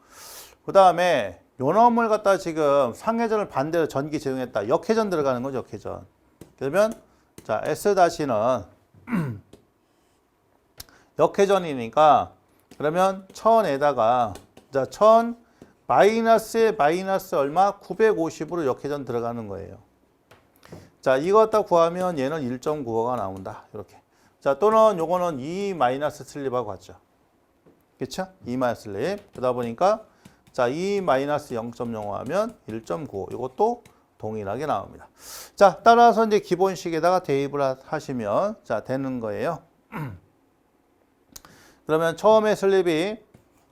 그 다음에 요 놈을 갖다 지금 상회전을 반대로 전기 제동했다. 역회전 들어가는 거죠, 역회전. 그러면 자, S-는 역회전이니까 그러면 1000에다가 자, 1000 마이너스에 마이너스 얼마? 950으로 역회전 들어가는 거예요. 자, 이거 갖다 구하면 얘는 1.95가 나온다. 이렇게. 자, 또는 요거는 2 마이너스 슬립하고 같죠. 그쵸? 2 마이너스 슬립. 그러다 보니까 자, 2 마이너스 0.05 하면 1.95. 이것도 동일하게 나옵니다. 자, 따라서 이제 기본식에다가 대입을 하시면 자, 되는 거예요. 그러면 처음에 슬립이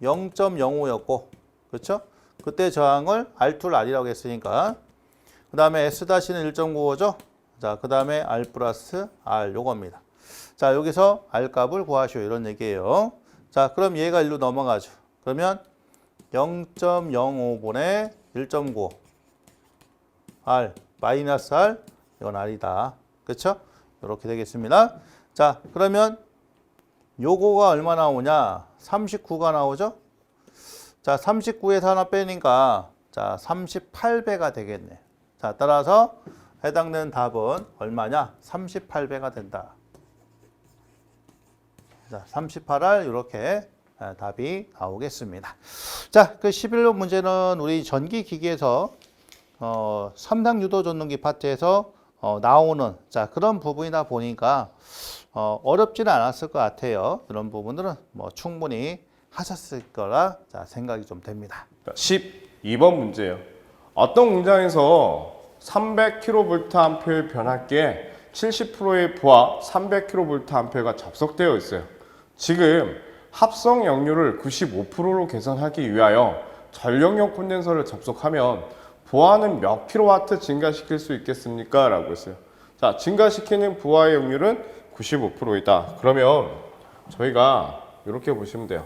0.05였고, 그렇죠? 그때 저항을 R2를 R이라고 했으니까 그 다음에 S-는 1.95죠. 자, 그 다음에 R 플러스 R 요겁니다. 자, 여기서 R 값을 구하시오 이런 얘기예요. 자, 그럼 얘가 1로 넘어가죠. 그러면 0.05분의 1.95 R 마이너스 R 이건 R이다. 그렇죠? 이렇게 되겠습니다. 자, 그러면 요거가 얼마 나오냐? 39가 나오죠? 자, 39에서 하나 빼니까 자, 38배가 되겠네. 자, 따라서 해당되는 답은 얼마냐? 38배가 된다. 자, 38R 이렇게 답이 나오겠습니다. 자, 그 11번 문제는 우리 전기기기에서 3당 유도 전동기 파트에서 나오는 자, 그런 부분이다 보니까 어렵지는 않았을 것 같아요. 이런 부분들은 뭐 충분히 하셨을 거라 자, 생각이 좀 됩니다. 12번 문제예요. 어떤 공장에서 300kVA의 변압기에 70%의 부하 300kVA가 접속되어 있어요. 지금 합성 역류를 95%로 개선하기 위하여 전력용 콘덴서를 접속하면 부하는 몇 킬로와트 증가시킬 수 있겠습니까? 라고 했어요. 자, 증가시키는 부하의 역률은 95%이다. 그러면 저희가 이렇게 보시면 돼요.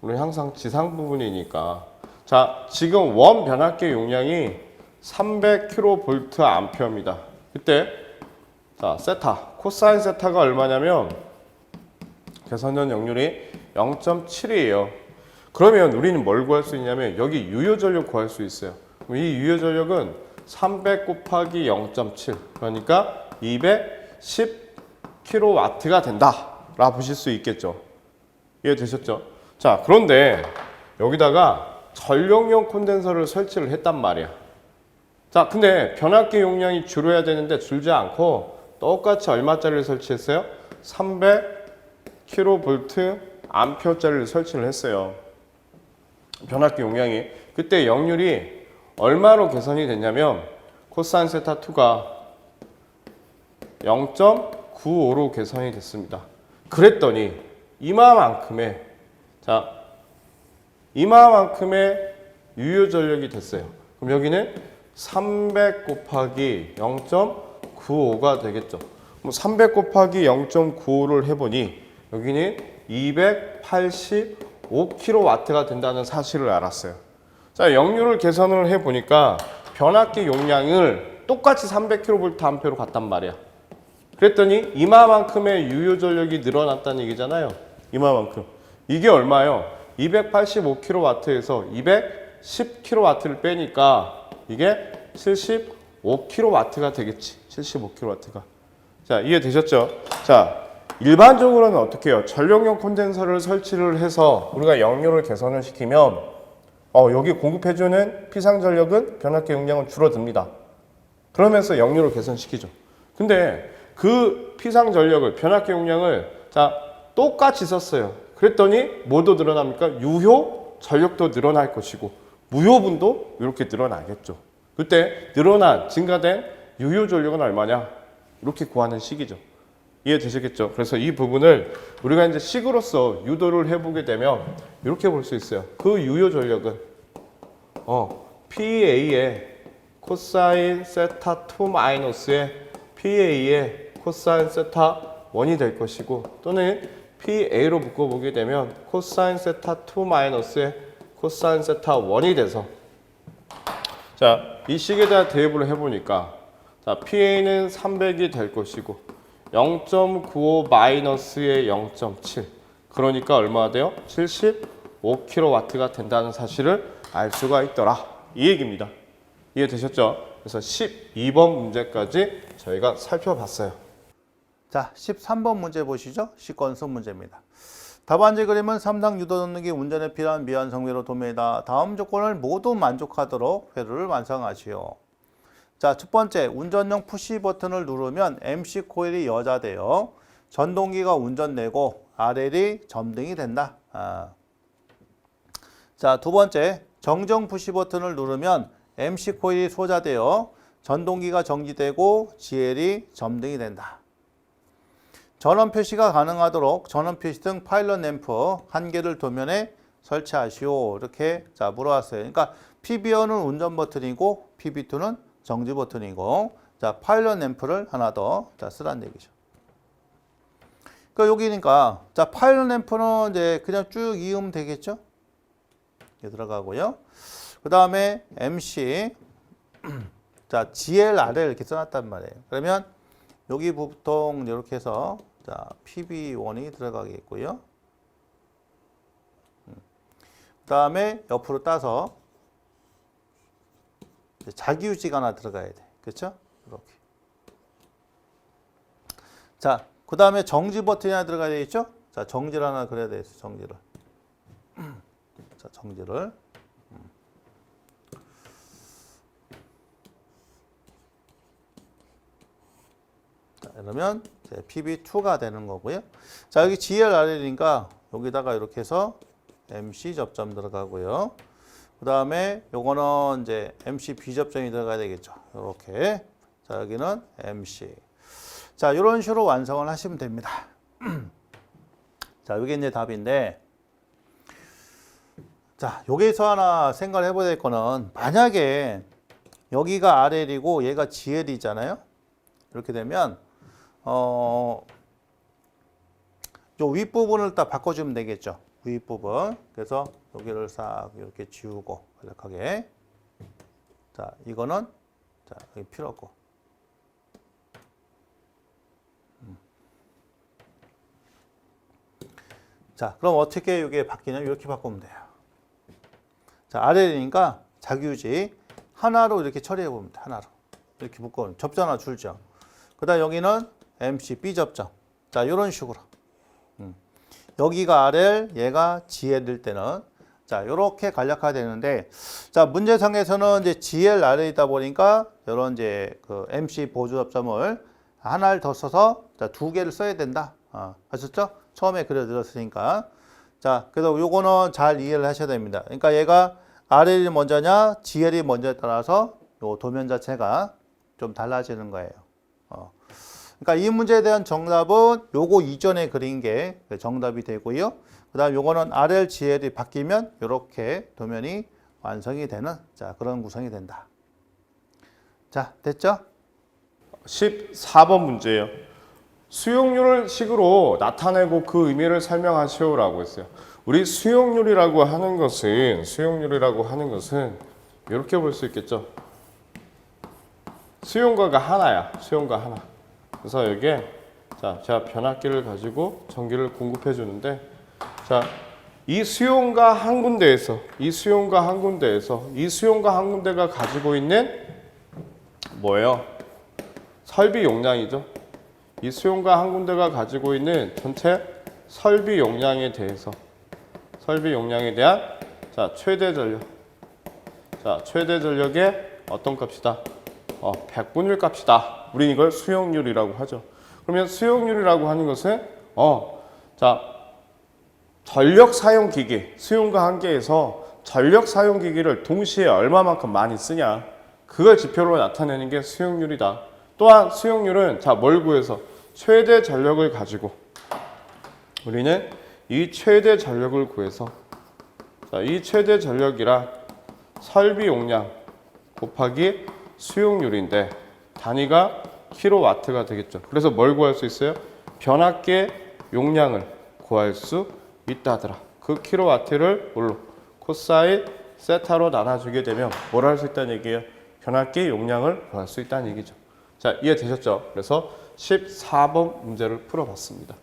우리 항상 지상 부분이니까. 자, 지금 원 변압기 용량이 300kVA입니다. 그때 자, 세타, 코사인 세타가 얼마냐면 개선전 역률이 0.7이에요. 그러면 우리는 뭘 구할 수 있냐면 여기 유효 전력 구할 수 있어요. 이 유효 전력은 300 곱하기 0.7 그러니까 210kW가 된다 라 보실 수 있겠죠. 이해되셨죠? 자, 그런데 여기다가 전력용 콘덴서를 설치를 했단 말이야. 자, 근데 변압기 용량이 줄어야 되는데 줄지 않고 똑같이 얼마짜리를 설치했어요? 300kV 암페어짜리를 설치를 했어요. 변압기 용량이. 그때 역률이 얼마로 개선이 됐냐면 코사인 세타 2가 0.95로 개선이 됐습니다. 그랬더니 이마만큼의 유효 전력이 됐어요. 그럼 여기는 300 곱하기 0.95가 되겠죠. 300 곱하기 0.95를 해보니 여기는 285kW가 된다는 사실을 알았어요. 자, 역률을 개선을 해보니까 변압기 용량을 똑같이 300kVA로 갔단 말이야. 그랬더니 이마만큼의 유효 전력이 늘어났다는 얘기잖아요. 이마만큼. 이게 얼마예요? 285kW에서 210kW를 빼니까 이게 75kW가 되겠지. 75kW가. 자, 이해되셨죠? 자, 일반적으로는 어떻게 해요? 전력용 콘덴서를 설치를 해서 우리가 역률을 개선을 시키면 여기 공급해주는 피상전력은 변압기 용량은 줄어듭니다. 그러면서 역률을 개선시키죠. 근데 그 피상전력을 변압기 용량을 자 똑같이 썼어요. 그랬더니 뭐도 늘어납니까? 유효 전력도 늘어날 것이고 무효분도 이렇게 늘어나겠죠. 그때 증가된 유효 전력은 얼마냐? 이렇게 구하는 식이죠. 이해되시겠죠? 그래서 이 부분을 우리가 이제 식으로서 유도를 해보게 되면 이렇게 볼 수 있어요. 그 유효 전력은 PA의 코사인 세타 2 마이너스의 PA의 코사인 세타 1이 될 것이고 또는 PA로 묶어보게 되면 코사인 세타 2 마이너스의 코사인 세타 1이 돼서 자, 이 식에 대한 대입을 해보니까 자, PA는 300이 될 것이고 0.95 마이너스의 0.7 그러니까 얼마나 돼요? 75kW가 된다는 사실을 알 수가 있더라 이 얘기입니다. 이해되셨죠? 그래서 12번 문제까지 저희가 살펴봤어요. 자, 13번 문제 보시죠. 시퀀스 문제입니다. 답안지 그림은 3상 유도 능력이 운전에 필요한 미완 성회로 도매이다. 다음 조건을 모두 만족하도록 회로를 완성하시오. 자, 첫 번째, 운전용 푸시 버튼을 누르면 MC 코일이 여자되어 전동기가 운전되고 RL이 점등이 된다. 자, 두 번째, 정정 푸시 버튼을 누르면 MC 코일이 소자되어 전동기가 정지되고 GL이 점등이 된다. 전원 표시가 가능하도록 전원 표시 등 파일럿 램프 1개를 도면에 설치하시오. 이렇게 자 물어왔어요. 그러니까 PB1은 운전 버튼이고 PB2는 정지 버튼이고 자 파일럿 램프를 하나 더 자 쓰란 얘기죠. 그러니까 여기니까 자 파일럿 램프는 이제 그냥 쭉 이으면 되겠죠. 이렇게 들어가고요. 그 다음에 MC 자 GLR을 이렇게 써놨단 말이에요. 그러면 여기 보통 이렇게 해서 자 PB1이 들어가겠고요. 그 다음에 옆으로 따서 자기유지가 하나 들어가야 돼. 그렇죠? 이렇게. 자, 그 다음에 정지 버튼이 하나 들어가야 되겠죠? 자, 정지를 하나 그려야 되겠어. 정지를. 자, 정지를. 자, 이러면 이제 PB2가 되는 거고요. 자, 여기 GLR이니까 여기다가 이렇게 해서 MC 접점 들어가고요. 그 다음에 요거는 이제 MC B접점이 들어가야 되겠죠. 이렇게. 자, 여기는 MC. 자, 이런 식으로 완성을 하시면 됩니다. 자, 이게 이제 답인데, 자, 여기서 하나 생각을 해봐야 될 거는, 만약에 여기가 RL이고 얘가 GL이잖아요. 이렇게 되면, 요 윗부분을 딱 바꿔주면 되겠죠. 윗부분. 그래서 여기를 싹 이렇게 지우고, 간략하게. 자, 이거는, 자, 여기 필요 없고. 자, 그럼 어떻게 이게 바뀌냐면 이렇게 바꾸면 돼요. 자, RL이니까 자기유지 하나로 이렇게 처리해 보면 돼. 하나로. 이렇게 묶어보면 접점 하나 줄죠. 그 다음 여기는 MC B접점. 자, 이런 식으로. 여기가 RL, 얘가 GL일 때는 자, 이렇게 간략화 되는데 자, 문제상에서는 이제 GL, RL이다 보니까 이런 이제 그 MC 보조 접점을 하나를 더 써서 자, 2개를 써야 된다. 아셨죠? 처음에 그려드렸으니까. 자, 그래서 요거는 잘 이해를 하셔야 됩니다. 그러니까 얘가 RL이 먼저냐, GL이 먼저에 따라서 요 도면 자체가 좀 달라지는 거예요. 그러니까 이 문제에 대한 정답은 요거 이전에 그린 게 정답이 되고요. 그 다음 요거는 RL, GL이 바뀌면 이렇게 도면이 완성이 되는 자, 그런 구성이 된다. 자, 됐죠? 14번 문제예요. 수용률을 식으로 나타내고 그 의미를 설명하시오라고 했어요. 우리 수용률이라고 하는 것은 이렇게 볼 수 있겠죠. 수용가가 하나야. 수용가 하나. 그래서 여기에 자, 제가 변압기를 가지고 전기를 공급해 주는데 자, 이 수용가 한 군데가 가지고 있는 뭐예요? 설비 용량이죠. 이 수용가 한 군데가 가지고 있는 전체 설비 용량에 대한 자, 최대 전력. 자, 최대 전력의 어떤 값이다? 100분율 값이다. 우린 이걸 수용률이라고 하죠. 그러면 수용률이라고 하는 것은 자, 전력 사용 기기, 수용가 한 개에서 전력 사용 기기를 동시에 얼마만큼 많이 쓰냐. 그걸 지표로 나타내는 게 수용률이다. 또한 수용률은 자, 뭘 구해서 최대 전력을 가지고 우리는 이 최대 전력을 구해서 자, 이 최대 전력이라 설비 용량 곱하기 수용률인데 단위가 킬로와트가 되겠죠. 그래서 뭘 구할 수 있어요? 변압기의 용량을 구할 수 있다더라. 그 킬로와트를 뭘로? 코사인 세타로 나눠주게 되면 뭘 할 수 있다는 얘기예요? 변압기 용량을 구할 수 있다는 얘기죠. 자, 이해되셨죠? 그래서 14번 문제를 풀어봤습니다.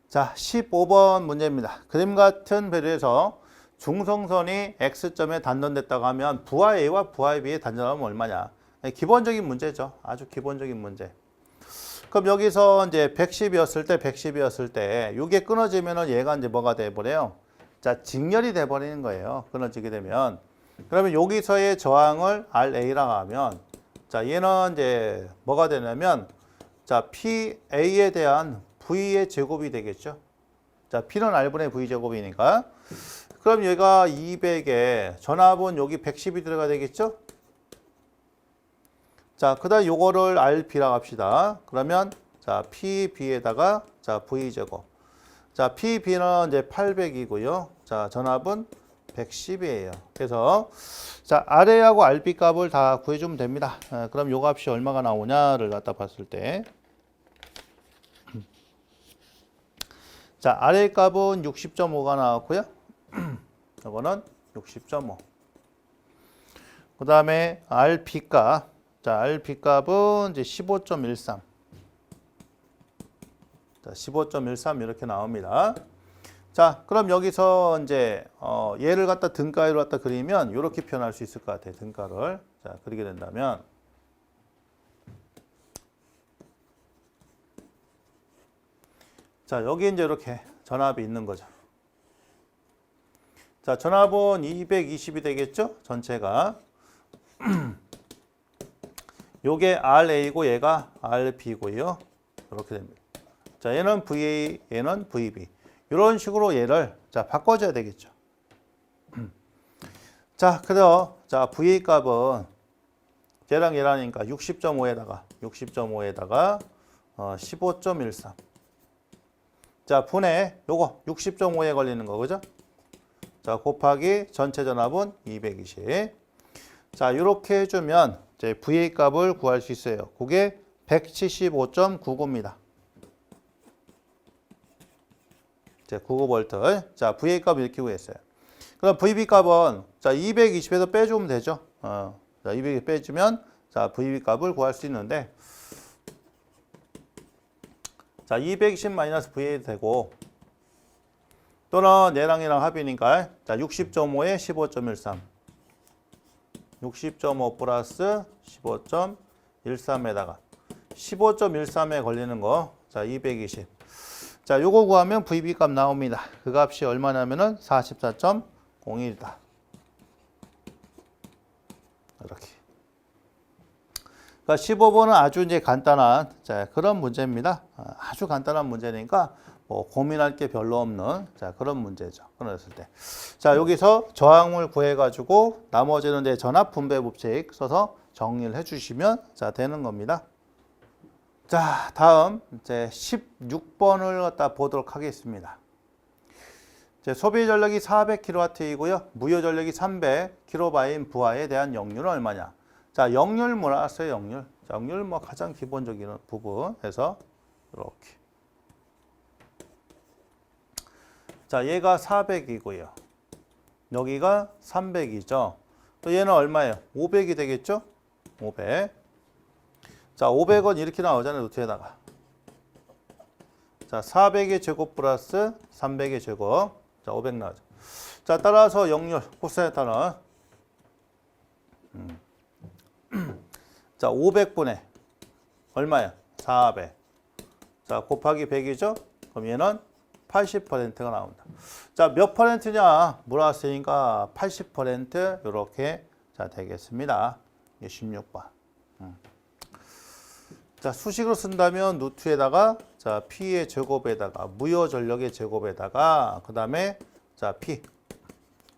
자, 15번 문제입니다. 그림 같은 배류에서 중성선이 X점에 단전됐다고 하면 부하 A와 부하 B의 단전하면 얼마냐? 기본적인 문제죠. 아주 기본적인 문제. 그럼 여기서 이제 110이었을 때 이게 끊어지면은 얘가 이제 뭐가 돼 버려요? 자, 직렬이 돼 버리는 거예요. 끊어지게 되면. 그러면 여기서의 저항을 RA라고 하면 자, 얘는 이제 뭐가 되냐면 자, PA에 대한 V의 제곱이 되겠죠. 자, P는 R분의 V 제곱이니까. 그럼 얘가 200에 전압은 여기 110이 들어가 되겠죠? 자, 그다음 요거를 RB라고 합시다. 그러면 자, PB에다가 자, V 제곱. 자, PB는 이제 800이고요. 자, 전압은 110이에요. 그래서 자, RA하고 RB 값을 다 구해 주면 됩니다. 그럼 요 값이 얼마가 나오냐를 갖다 봤을 때 자, RA 값은 60.5가 나왔고요. 이거는 60.5. 그다음에 RB 값. 자, RB 값은 이제 15.13. 자, 15.13 이렇게 나옵니다. 자, 그럼 여기서 이제 얘를 갖다 등가로 갖다 그리면 이렇게 표현할 수 있을 것 같아요. 등가를. 자, 그리게 된다면 자, 여기 이제 이렇게 전압이 있는 거죠. 자, 전압은 220이 되겠죠? 전체가. 요게 RA고 얘가 RB고요. 이렇게 됩니다. 자, 얘는 VA, 얘는 VB. 이런 식으로 얘를 자, 바꿔줘야 되겠죠. 자, 그래서 자, VA 값은 얘랑 얘라니까 60.5에다가 15.13. 자, 분의 요거 60.5에 걸리는 거 그죠? 자, 곱하기 전체 전압은 220. 자, 이렇게 해주면 이제 VA 값을 구할 수 있어요. 그게 175.99입니다. 자, 99V. 자, VA 값 이렇게 구했어요. 그럼 VB 값은 자, 220에서 빼주면 되죠. 자, 200 빼주면 자, VB 값을 구할 수 있는데 자, 220 마이너스 VA 되고 또는 얘랑 합이니까 자, 60.5에 15.13. 60.5 플러스 15.13에다가 15.13에 걸리는 거. 자, 220. 자, 요거 구하면 VB 값 나옵니다. 그 값이 얼마냐면은 44.01이다. 이렇게. 그러니까 15번은 아주 이제 간단한 자, 그런 문제입니다. 아주 간단한 문제니까 뭐 고민할 게 별로 없는 자, 그런 문제죠. 끊어졌을 때. 자, 여기서 저항을 구해 가지고 나머지는 이제 전압 분배 법칙 써서 정리를 해 주시면 자, 되는 겁니다. 자, 다음 이제 16번을 갖다 보도록 하겠습니다. 이제 소비 전력이 400kW이고요. 무효 전력이 300kW인 부하에 대한 역률은 얼마냐? 자, 역률 몰았어요, 역률. 자, 역률 뭐 가장 기본적인 부분에서 이렇게. 자, 얘가 400이고요. 여기가 300이죠. 또 얘는 얼마예요? 500이 되겠죠? 500. 자, 500은 이렇게 나오잖아요, 노트에다가. 자, 400의 제곱 플러스 300의 제곱. 자, 500 나오죠. 자, 따라서 역률, 코사인타는 자, 500분의 얼마야? 400. 자, 곱하기 100이죠? 그럼 얘는 80%가 나온다. 자, 몇 퍼센트냐? 물어봤으니까 80% 이렇게 자, 되겠습니다. 16번. 자, 수식으로 쓴다면 루트에다가 자, P의 제곱에다가 무효 전력의 제곱에다가 그다음에 자, P.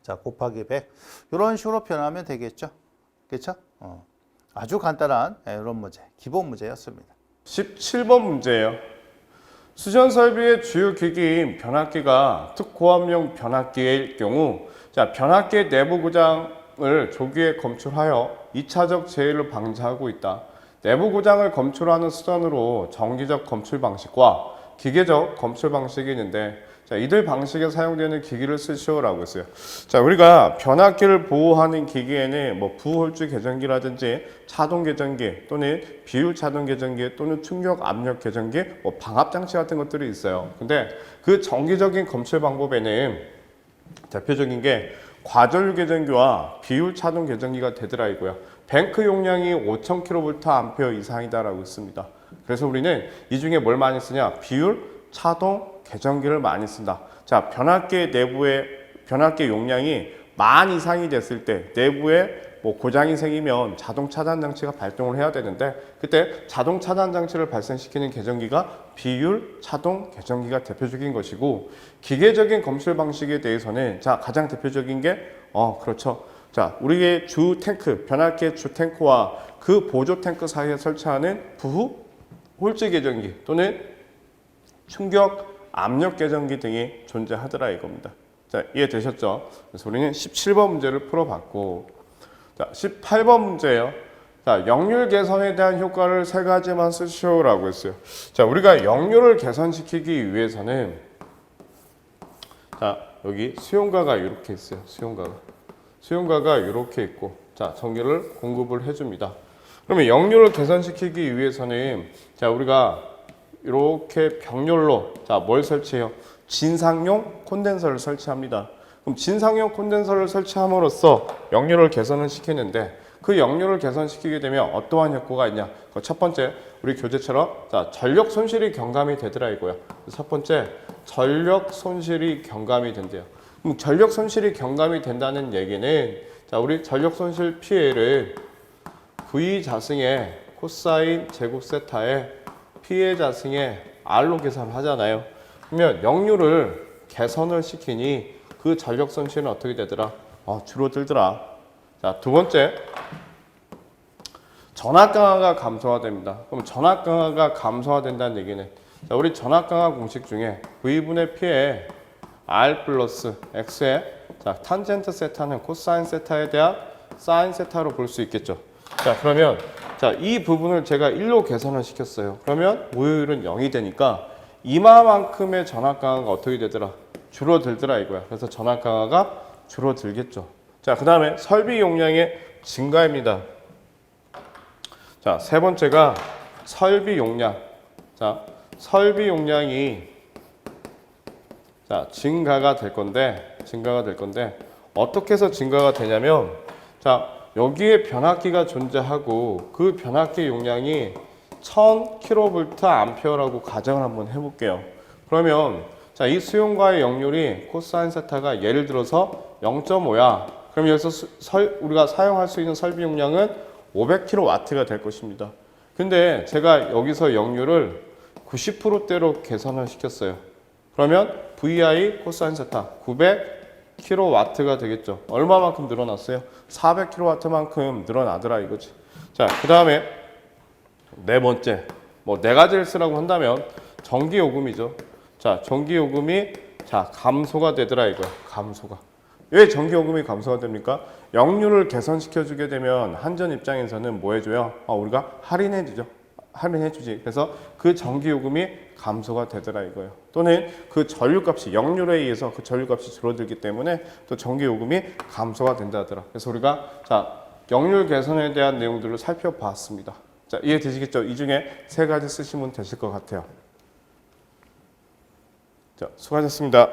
자, 곱하기 100. 이런 식으로 표현하면 되겠죠? 그렇죠? 아주 간단한 이런 문제, 기본 문제였습니다. 17번 문제예요. 수전 설비의 주요 기기인 변압기가 특고압용 변압기일 경우 자, 변압기의 내부 고장을 조기에 검출하여 2차적 재해를 방지하고 있다. 내부 고장을 검출하는 수단으로 정기적 검출 방식과 기계적 검출 방식이 있는데, 자, 이들 방식에 사용되는 기기를 쓰시오라고 했어요. 자, 우리가 변압기를 보호하는 기기에는 뭐 부홀주 개전기라든지 차동 개전기 또는 비율 차동 개전기 또는 충격 압력 개전기, 뭐 방압 장치 같은 것들이 있어요. 근데 그 정기적인 검출 방법에는 대표적인 게 과전류 개전기와 비율 차동 개전기가 되더라고요. 뱅크 용량이 5000kVA 이상이다라고 있습니다. 그래서 우리는 이 중에 뭘 많이 쓰냐? 비율 차동 개전기를 많이 쓴다. 자, 변압기 내부에 변압기 용량이 1000 이상이 됐을 때 내부에 뭐 고장이 생기면 자동 차단 장치가 발동을 해야 되는데, 그때 자동 차단 장치를 발생시키는 개전기가 비율 차동 개전기가 대표적인 것이고, 기계적인 검출 방식에 대해서는 자, 가장 대표적인 게 그렇죠. 자, 우리의 주 탱크, 변압기의 주 탱크와 그 보조 탱크 사이에 설치하는 부후 홀즈 개전기 또는 충격 압력 개전기 등이 존재하더라 이겁니다. 자, 이해되셨죠? 그래서 우리는 17번 문제를 풀어봤고, 자, 18번 문제예요. 자, 역률 개선에 대한 효과를 3가지만 쓰시오라고 했어요. 자, 우리가 역률을 개선시키기 위해서는, 자, 여기 수용가가 이렇게 있어요. 수용가가 이렇게 있고, 자, 전기를 공급을 해줍니다. 그러면 역률을 개선시키기 위해서는, 자, 우리가 이렇게 병렬로, 자, 뭘 설치해요? 진상용 콘덴서를 설치합니다. 그럼 진상용 콘덴서를 설치함으로써 역률을 개선을 시키는데, 그 역률을 개선시키게 되면 어떠한 효과가 있냐? 첫 번째, 우리 교재처럼, 자, 전력 손실이 경감이 되더라 이거야. 첫 번째, 전력 손실이 경감이 된대요. 그럼 전력 손실이 경감이 된다는 얘기는, 자, 우리 전력 손실 피해를 V 자승의 코사인 제곱 세타에 피해 자승의 R로 계산을 하잖아요. 그러면 역률을 개선을 시키니 그 전력 손실은 어떻게 되더라? 줄어들더라. 자, 두 번째, 전압 강화가 감소가 됩니다. 그럼 전압 강화가 감소가 된다는 얘기는, 자, 우리 전압 강화 공식 중에 V분의 P에 R 플러스 X의, 자, 탄젠트 세타는 코사인 세타에 대한 사인 세타로 볼 수 있겠죠. 자, 그러면, 자, 이 부분을 제가 1로 개선을 시켰어요. 그러면 모효율은 0이 되니까 이마만큼의 전압 강화가 어떻게 되더라? 줄어들더라 이거야. 그래서 전압 강화가 줄어들겠죠. 자, 그 다음에 설비 용량의 증가입니다. 자, 세 번째가 설비 용량. 자, 설비 용량이, 자, 증가가 될 건데 어떻게 해서 증가가 되냐면, 자, 여기에 변압기가 존재하고 그 변압기 용량이 1000kVA라고 가정을 한번 해볼게요. 그러면, 자, 이 수용과의 역률이 코사인 세타가 예를 들어서 0.5야. 그럼 여기서 우리가 사용할 수 있는 설비 용량은 500kW가 될 것입니다. 근데 제가 여기서 역률을 90%대로 개선을 시켰어요. 그러면 VI 코사인 세타 900kW가 되겠죠. 얼마만큼 늘어났어요? 400kW만큼 늘어나더라 이거지. 자, 그 다음에 네 번째, 뭐 네 가지를 쓰라고 한다면 전기 요금이죠. 자, 전기 요금이, 자, 감소가 되더라 이거야. 감소가. 왜 전기 요금이 감소가 됩니까? 역률을 개선시켜주게 되면 한전 입장에서는 뭐 해줘요? 우리가 할인해주지. 그래서 그 전기 요금이 감소가 되더라 이거예요. 또는 그 전류값이, 역률에 의해서 그 전류값이 줄어들기 때문에 또 전기 요금이 감소가 된다더라. 그래서 우리가, 자, 역률 개선에 대한 내용들을 살펴봤습니다. 자, 이해되시겠죠? 이 중에 3가지 쓰시면 되실 것 같아요. 자, 수고하셨습니다.